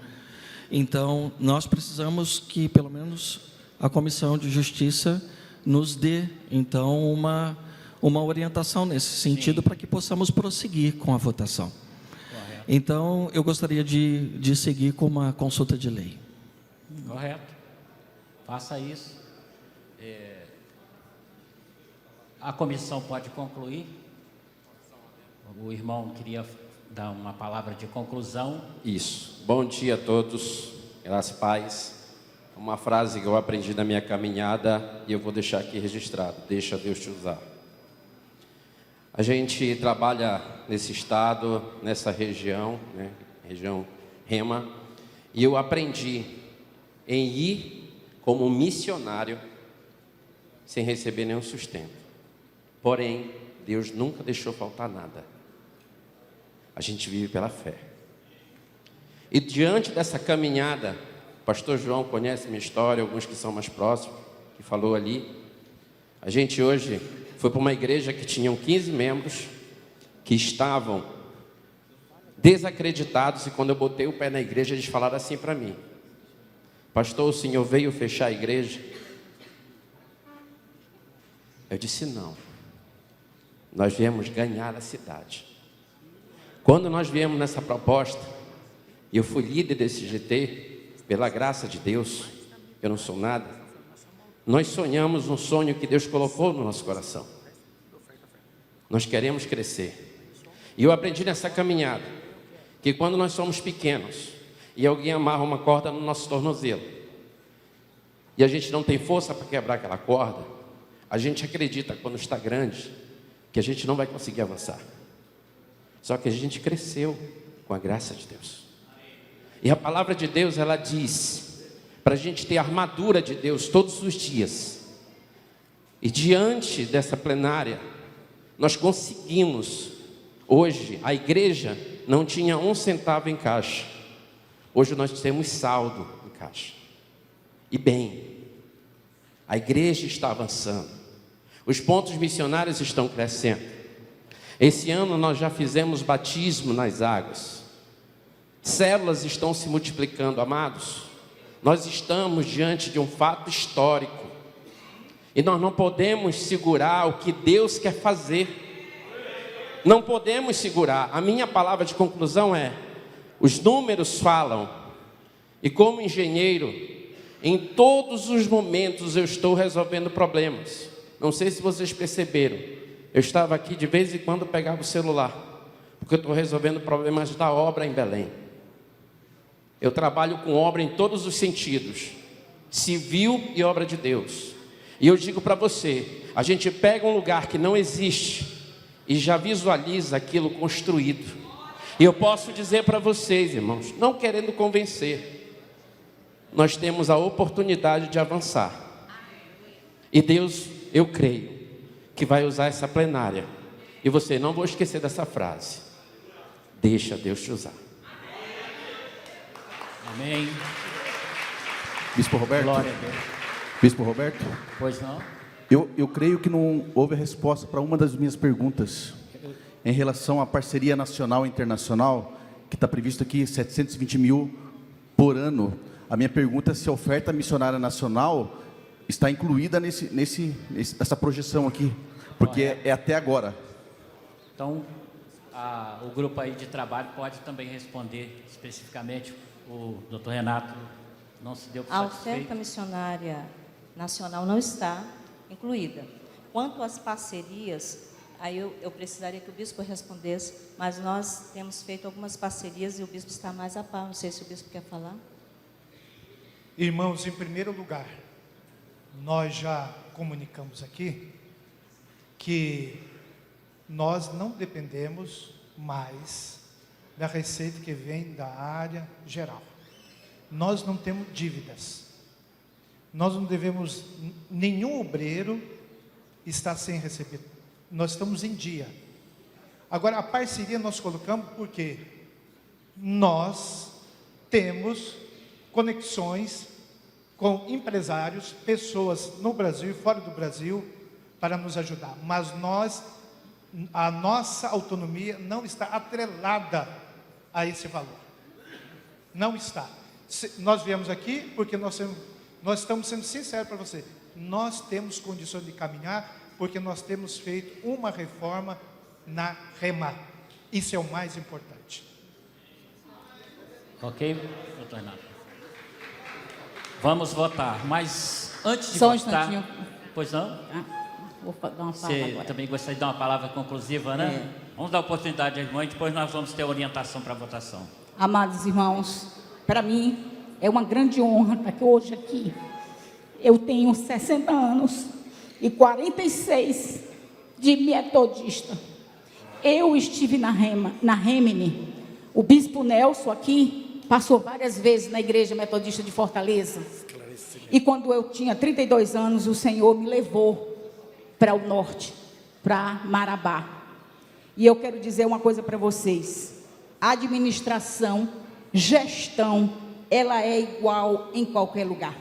então nós precisamos que pelo menos a Comissão de Justiça nos dê então uma orientação nesse sentido, para que possamos prosseguir com a votação. Correto. Então eu gostaria de seguir com uma consulta de lei. Correto. Faça isso. A comissão pode concluir. O irmão queria dar uma palavra de conclusão. Isso. Bom dia a todos. Graças e paz. Uma frase que eu aprendi na minha caminhada e eu vou deixar aqui registrado. Deixa Deus te usar. A gente trabalha nesse estado, nessa região, né? Região Rema, e eu aprendi em ir como missionário sem receber nenhum sustento. Porém, Deus nunca deixou faltar nada. A gente vive pela fé. E diante dessa caminhada, o pastor João conhece minha história, alguns que são mais próximos, que falou ali. A gente hoje foi para uma igreja que tinham 15 membros, que estavam desacreditados, e quando eu botei o pé na igreja, eles falaram assim para mim: pastor, o senhor veio fechar a igreja? Eu disse não. Nós viemos ganhar a cidade. Quando nós viemos nessa proposta, e eu fui líder desse GT, pela graça de Deus, eu não sou nada, nós sonhamos um sonho que Deus colocou no nosso coração. Nós queremos crescer. E eu aprendi nessa caminhada, que quando nós somos pequenos, e alguém amarra uma corda no nosso tornozelo, e a gente não tem força para quebrar aquela corda, a gente acredita, quando está grande, que a gente não vai conseguir avançar. Só que a gente cresceu com a graça de Deus. E a palavra de Deus, ela diz para a gente ter a armadura de Deus todos os dias. E diante dessa plenária, nós conseguimos. Hoje, a igreja não tinha 1 centavo em caixa. Hoje nós temos saldo em caixa. E bem, a igreja está avançando. Os pontos missionários estão crescendo. Esse ano nós já fizemos batismo nas águas. Células estão se multiplicando, amados. Nós estamos diante de um fato histórico. E nós não podemos segurar o que Deus quer fazer. Não podemos segurar. A minha palavra de conclusão é: os números falam. E como engenheiro, em todos os momentos eu estou resolvendo problemas. Não sei se vocês perceberam, eu estava aqui de vez em quando pegava o celular, porque eu estou resolvendo problemas da obra em Belém. Eu trabalho com obra em todos os sentidos, civil e obra de Deus. E eu digo para você, a gente pega um lugar que não existe e já visualiza aquilo construído. E eu posso dizer para vocês, irmãos, não querendo convencer, nós temos a oportunidade de avançar. E Deus, eu creio, que vai usar essa plenária. E você, não vou esquecer dessa frase: deixa Deus te usar. Amém. Bispo Roberto. Glória a Deus. Bispo Roberto. Pois não? Eu creio que não houve a resposta para uma das minhas perguntas. Em relação à parceria nacional e internacional, que está previsto aqui 720 mil por ano. A minha pergunta é se a oferta missionária nacional está incluída nessa projeção aqui, porque é até agora. Então, o grupo aí de trabalho pode também responder especificamente. O doutor Renato não se deu por A satisfeito. oferta missionária nacional não está incluída. Quanto às parcerias, aí eu precisaria que o bispo respondesse, mas nós temos feito algumas parcerias e o bispo está mais a par. Não sei se o bispo quer falar. Irmãos, em primeiro lugar, nós já comunicamos aqui que nós não dependemos mais da receita que vem da área geral. Nós não temos dívidas. Nós não devemos, nenhum obreiro está sem receber. Nós estamos em dia. Agora, a parceria nós colocamos porque nós temos conexões com empresários, pessoas no Brasil e fora do Brasil, para nos ajudar. Mas a nossa autonomia não está atrelada a esse valor. Não está. Nós viemos aqui porque nós estamos sendo sinceros para você. Nós temos condições de caminhar porque nós temos feito uma reforma na REMA. Isso é o mais importante. Ok, doutor Renato? Vamos votar, mas antes de Só um votar... instantinho. Pois não? Vou dar uma fala Você agora. também gostaria de dar uma palavra conclusiva, né? Vamos dar oportunidade às irmãs, depois nós vamos ter orientação para a votação. Amados irmãos, para mim é uma grande honra estar hoje aqui. Eu tenho 60 anos e 46 de metodista. Eu estive na Remini. O bispo Nelson aqui passou várias vezes na igreja metodista de Fortaleza. E quando eu tinha 32 anos, o Senhor me levou para o norte, para Marabá. E eu quero dizer uma coisa para vocês. Administração, gestão, ela é igual em qualquer lugar.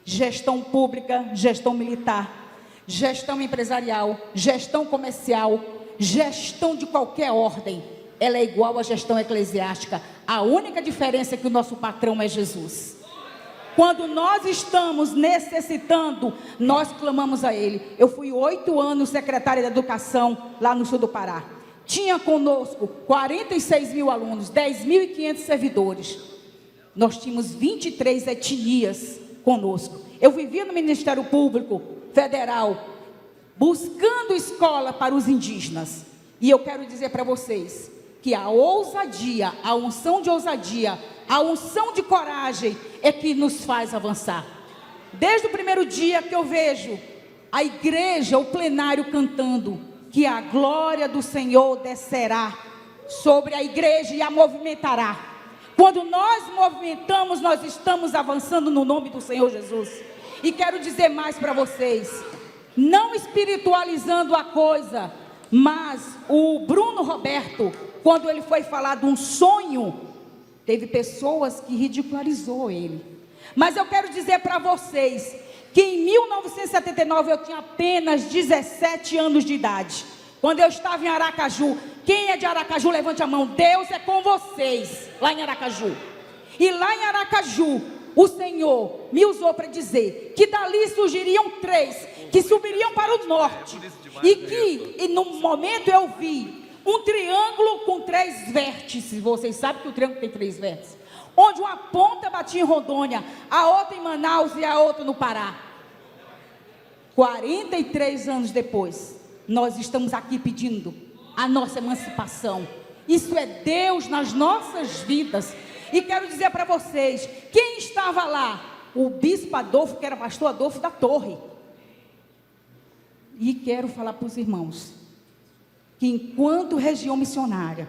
Gestão pública, gestão militar, gestão empresarial, gestão comercial, gestão de qualquer ordem, ela é igual à gestão eclesiástica. A única diferença é que o nosso patrão é Jesus. Quando nós estamos necessitando, nós clamamos a Ele. Eu fui 8 anos secretária de Educação lá no sul do Pará. Tinha conosco 46 mil alunos, 10.500 servidores. Nós tínhamos 23 etnias conosco. Eu vivia no Ministério Público Federal, buscando escola para os indígenas. E eu quero dizer para vocês que a ousadia, a unção de ousadia, a unção de coragem é que nos faz avançar. Desde o primeiro dia que eu vejo a igreja, o plenário cantando que a glória do Senhor descerá sobre a igreja e a movimentará. Quando nós movimentamos, nós estamos avançando no nome do Senhor Jesus. E quero dizer mais para vocês, não espiritualizando a coisa, mas o Bruno Roberto, quando ele foi falar de um sonho, teve pessoas que ridicularizou ele. Mas eu quero dizer para vocês que em 1979 eu tinha apenas 17 anos de idade. Quando eu estava em Aracaju, quem é de Aracaju, levante a mão. Deus é com vocês, lá em Aracaju. E lá em Aracaju, o Senhor me usou para dizer que dali surgiriam 3 que subiriam para o norte. E no momento eu vi um triângulo com 3 vértices. Vocês sabem que o triângulo tem 3 vértices. Onde uma ponta batia em Rondônia, a outra em Manaus e a outra no Pará. 43 anos depois, nós estamos aqui pedindo a nossa emancipação. Isso é Deus nas nossas vidas. E quero dizer para vocês, quem estava lá? O bispo Adolfo, que era pastor Adolfo da Torre. E quero falar para os irmãos, que enquanto região missionária,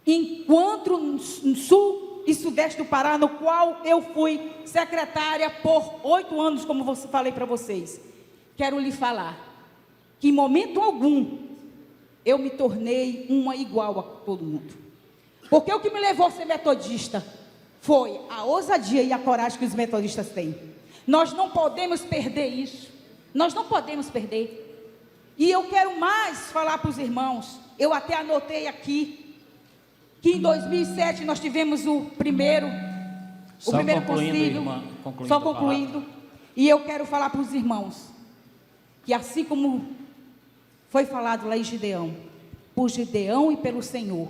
enquanto sul e sudeste do Pará, no qual eu fui secretária por 8 anos, como falei para vocês, quero lhe falar, que em momento algum, eu me tornei uma igual a todo mundo. Porque o que me levou a ser metodista foi a ousadia e a coragem que os metodistas têm. Nós não podemos perder isso. Nós não podemos perder. E eu quero mais falar para os irmãos. Eu até anotei aqui que em 2007 nós tivemos o primeiro concílio. Só concluindo. E eu quero falar para os irmãos que assim como foi falado lá em Gideão, por Gideão e pelo Senhor,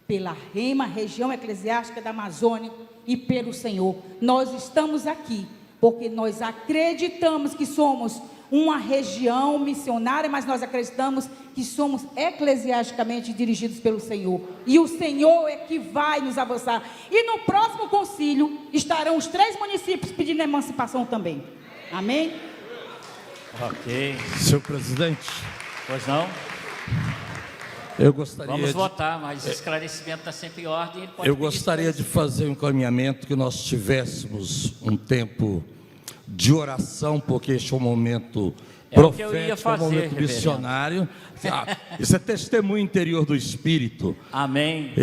pela REMA, região eclesiástica da Amazônia, e pelo Senhor, nós estamos aqui, porque nós acreditamos que somos uma região missionária, mas nós acreditamos que somos eclesiasticamente dirigidos pelo Senhor, e o Senhor é que vai nos avançar, e no próximo concílio, estarão os 3 municípios pedindo emancipação também, amém? Ok. Senhor presidente. Pois não? Eu gostaria Vamos de... votar, mas esclarecimento está sempre em ordem. Ele pode Eu pedir gostaria de fazer um encaminhamento que nós tivéssemos um tempo de oração, porque este é um momento É o que eu profético, ia fazer, é um momento reverendo. missionário. Isso é testemunho interior do Espírito. Amém.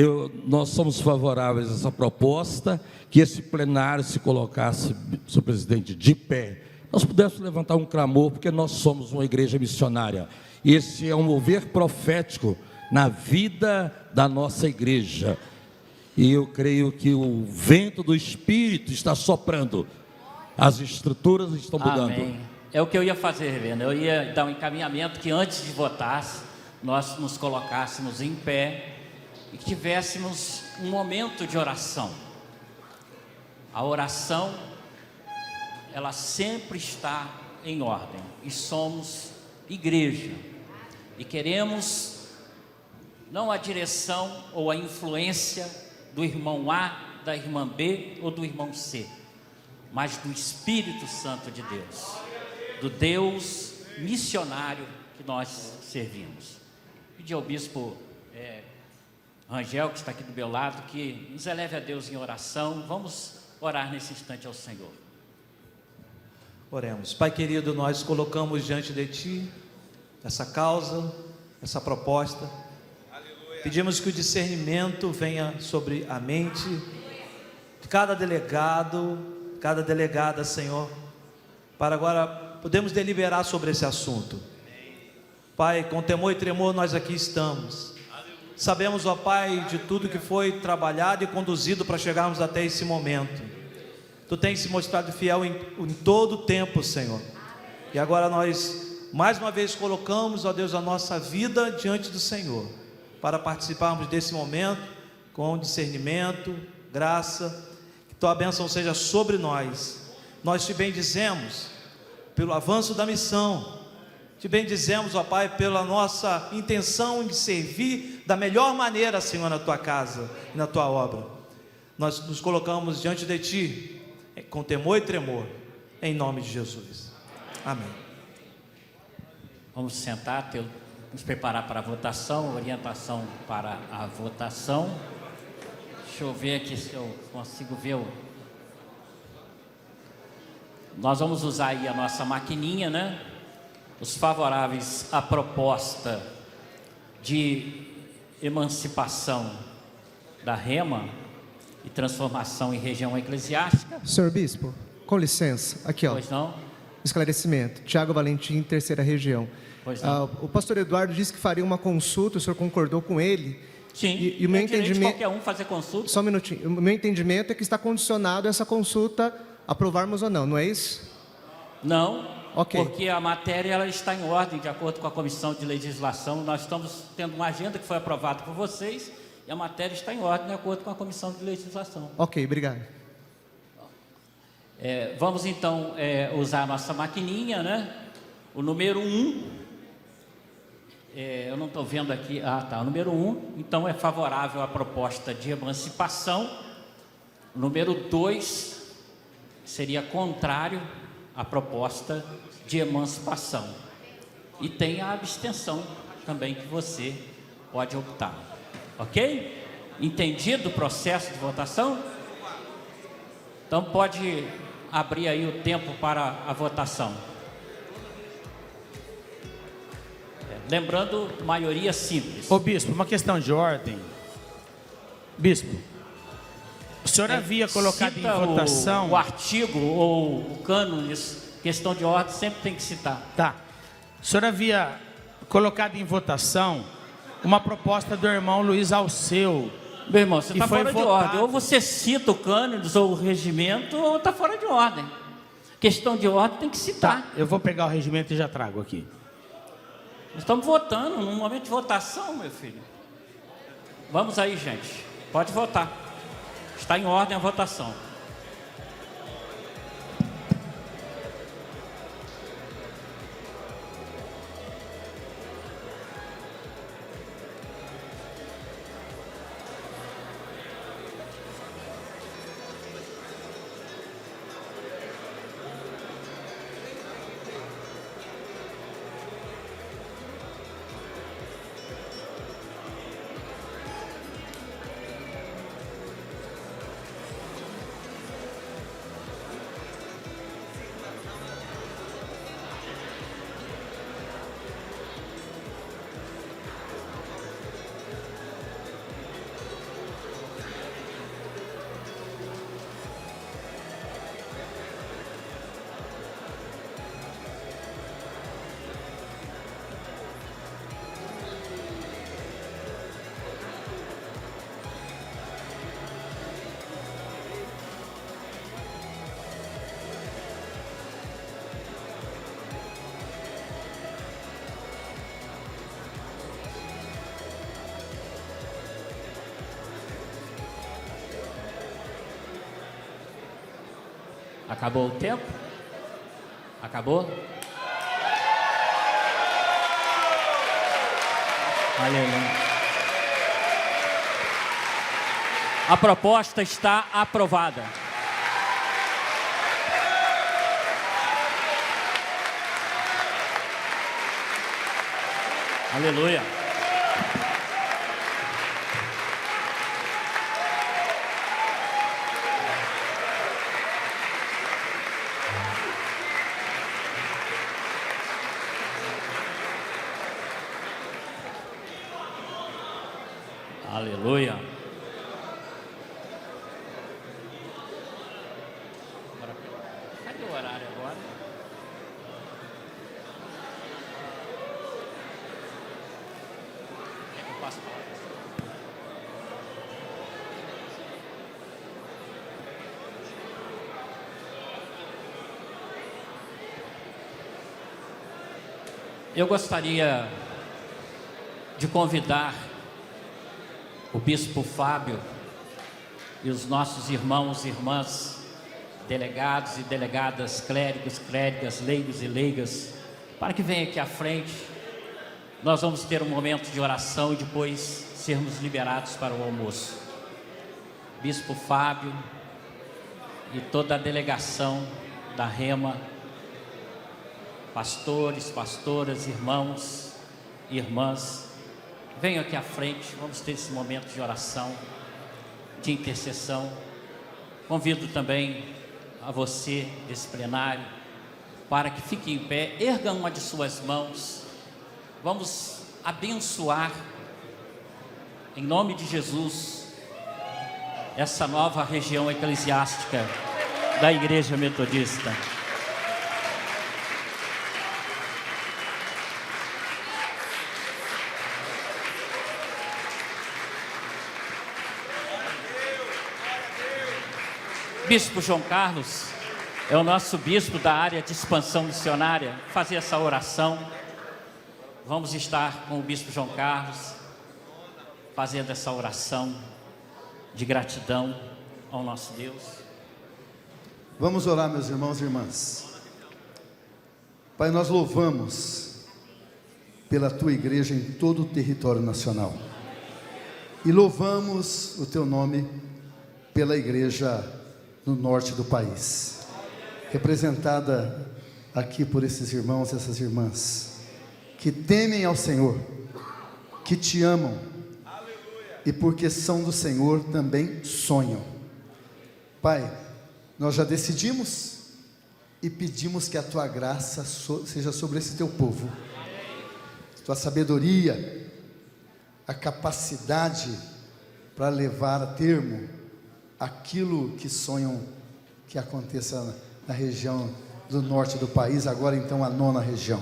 Nós somos favoráveis a essa proposta, que esse plenário se colocasse, senhor presidente, de pé. Nós pudéssemos levantar um clamor, porque nós somos uma igreja missionária. E esse é um mover profético na vida da nossa igreja. E eu creio que o vento do Espírito está soprando. As estruturas estão mudando. Amém. É o que eu ia fazer, reverendo. Eu ia dar um encaminhamento que antes de votar, nós nos colocássemos em pé e que tivéssemos um momento de oração. A oração, ela sempre está em ordem. E somos igreja. E queremos não a direção ou a influência do irmão A, da irmã B ou do irmão C, mas do Espírito Santo de Deus, do Deus missionário que nós servimos. Pedir ao bispo Rangel, que está aqui do meu lado, que nos eleve a Deus em oração. Vamos orar nesse instante ao Senhor. Oremos. Pai querido, nós colocamos diante de Ti essa causa, essa proposta. Pedimos que o discernimento venha sobre a mente de cada delegado, cada delegada, Senhor, para agora podermos deliberar sobre esse assunto. Pai, com temor e tremor nós aqui estamos. Sabemos, ó Pai, de tudo que foi trabalhado e conduzido para chegarmos até esse momento. Tu tens se mostrado fiel em todo o tempo, Senhor. E agora nós, mais uma vez, colocamos, ó Deus, a nossa vida diante do Senhor, para participarmos desse momento com discernimento, graça. Que Tua bênção seja sobre nós. Nós te bendizemos pelo avanço da missão. Te bendizemos, ó Pai, pela nossa intenção de servir da melhor maneira, Senhor, na Tua casa e na Tua obra. Nós nos colocamos diante de Ti com temor e tremor, em nome de Jesus. Amém. Vamos sentar, nos preparar para a votação, orientação para a votação. Deixa eu ver aqui se eu consigo ver Nós vamos usar aí a nossa maquininha, né? Os favoráveis à proposta de emancipação da Rema e transformação em região eclesiástica. Senhor Bispo, com licença, aqui ó. Pois não? Esclarecimento, Tiago Valentim, terceira região. Pois não. O pastor Eduardo disse que faria uma consulta, o senhor concordou com ele? Sim, e o meu entendimento... entendimento... qualquer um fazer consulta. Só um minutinho, o meu entendimento é que está condicionado essa consulta, aprovarmos ou não, não é isso? Não, okay. Porque a matéria ela está em ordem, de acordo com a Comissão de Legislação. Nós estamos tendo uma agenda que foi aprovada por vocês, e a matéria está em ordem, de acordo com a Comissão de Legislação. Ok, obrigado. Vamos então usar a nossa maquininha, né? O número 1, eu não estou vendo aqui, o número 1, então é favorável à proposta de emancipação. O número 2 seria contrário à proposta de emancipação. E tem a abstenção também que você pode optar. Ok? Entendido o processo de votação? Então pode abrir aí o tempo para a votação. Lembrando, maioria simples. Ô bispo, uma questão de ordem. Bispo, o senhor havia colocado em votação... O artigo ou o cânone, questão de ordem, sempre tem que citar. Tá. O senhor havia colocado em votação uma proposta do irmão Luiz Alceu. Meu irmão, você está fora de ordem. Ou você cita o cânones ou o regimento, ou está fora de ordem. Questão de ordem tem que citar. Tá, eu vou pegar o regimento e já trago aqui. Nós estamos votando, num momento de votação, meu filho. Vamos aí, gente. Pode votar. Está em ordem a votação. Acabou o tempo? Acabou? Aleluia. A proposta está aprovada. Aleluia. Aleluia. Cadê o horário agora? É que eu passo a palavra? Eu gostaria de convidar o Bispo Fábio e os nossos irmãos e irmãs, delegados e delegadas, clérigos, clérigas, leigos e leigas, para que venham aqui à frente. Nós vamos ter um momento de oração e depois sermos liberados para o almoço. Bispo Fábio e toda a delegação da Rema, pastores, pastoras, irmãos e irmãs, venham aqui à frente, vamos ter esse momento de oração, de intercessão. Convido também a você desse plenário para que fique em pé, erga uma de suas mãos, vamos abençoar, em nome de Jesus, essa nova região eclesiástica da Igreja Metodista. Bispo João Carlos é o nosso bispo da área de expansão missionária, fazer essa oração. Vamos estar com o Bispo João Carlos fazendo essa oração de gratidão ao nosso Deus. Vamos orar, meus irmãos e irmãs. Pai, nós louvamos pela Tua igreja em todo o território nacional. E louvamos o Teu nome pela igreja no norte do país, representada aqui por esses irmãos e essas irmãs, que temem ao Senhor, que Te amam, e porque são do Senhor também sonham. Pai, nós já decidimos e pedimos que a Tua graça seja sobre esse Teu povo, Tua sabedoria, a capacidade para levar a termo aquilo que sonham que aconteça na região do norte do país, agora então a 9ª região.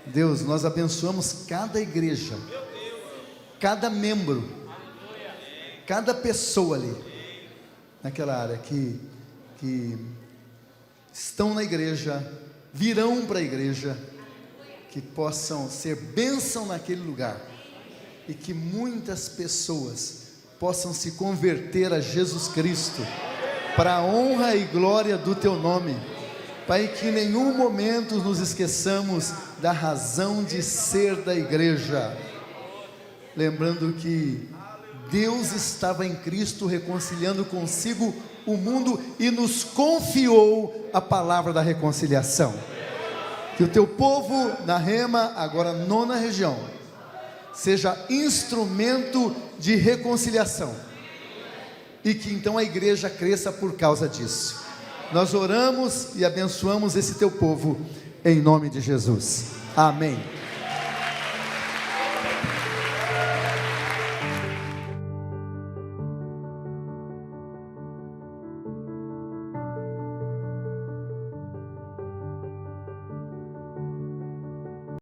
Deus, nós abençoamos cada igreja, cada membro, cada pessoa ali, naquela área que estão na igreja, virão para a igreja, que possam ser bênção naquele lugar, e que muitas pessoas possam se converter a Jesus Cristo, para a honra e glória do Teu nome. Pai, que em nenhum momento nos esqueçamos da razão de ser da igreja, lembrando que Deus estava em Cristo reconciliando consigo o mundo e nos confiou a palavra da reconciliação. Que o Teu povo na Rema, agora 9ª região, seja instrumento de reconciliação, e que então a igreja cresça por causa disso. Nós oramos e abençoamos esse Teu povo, em nome de Jesus. Amém.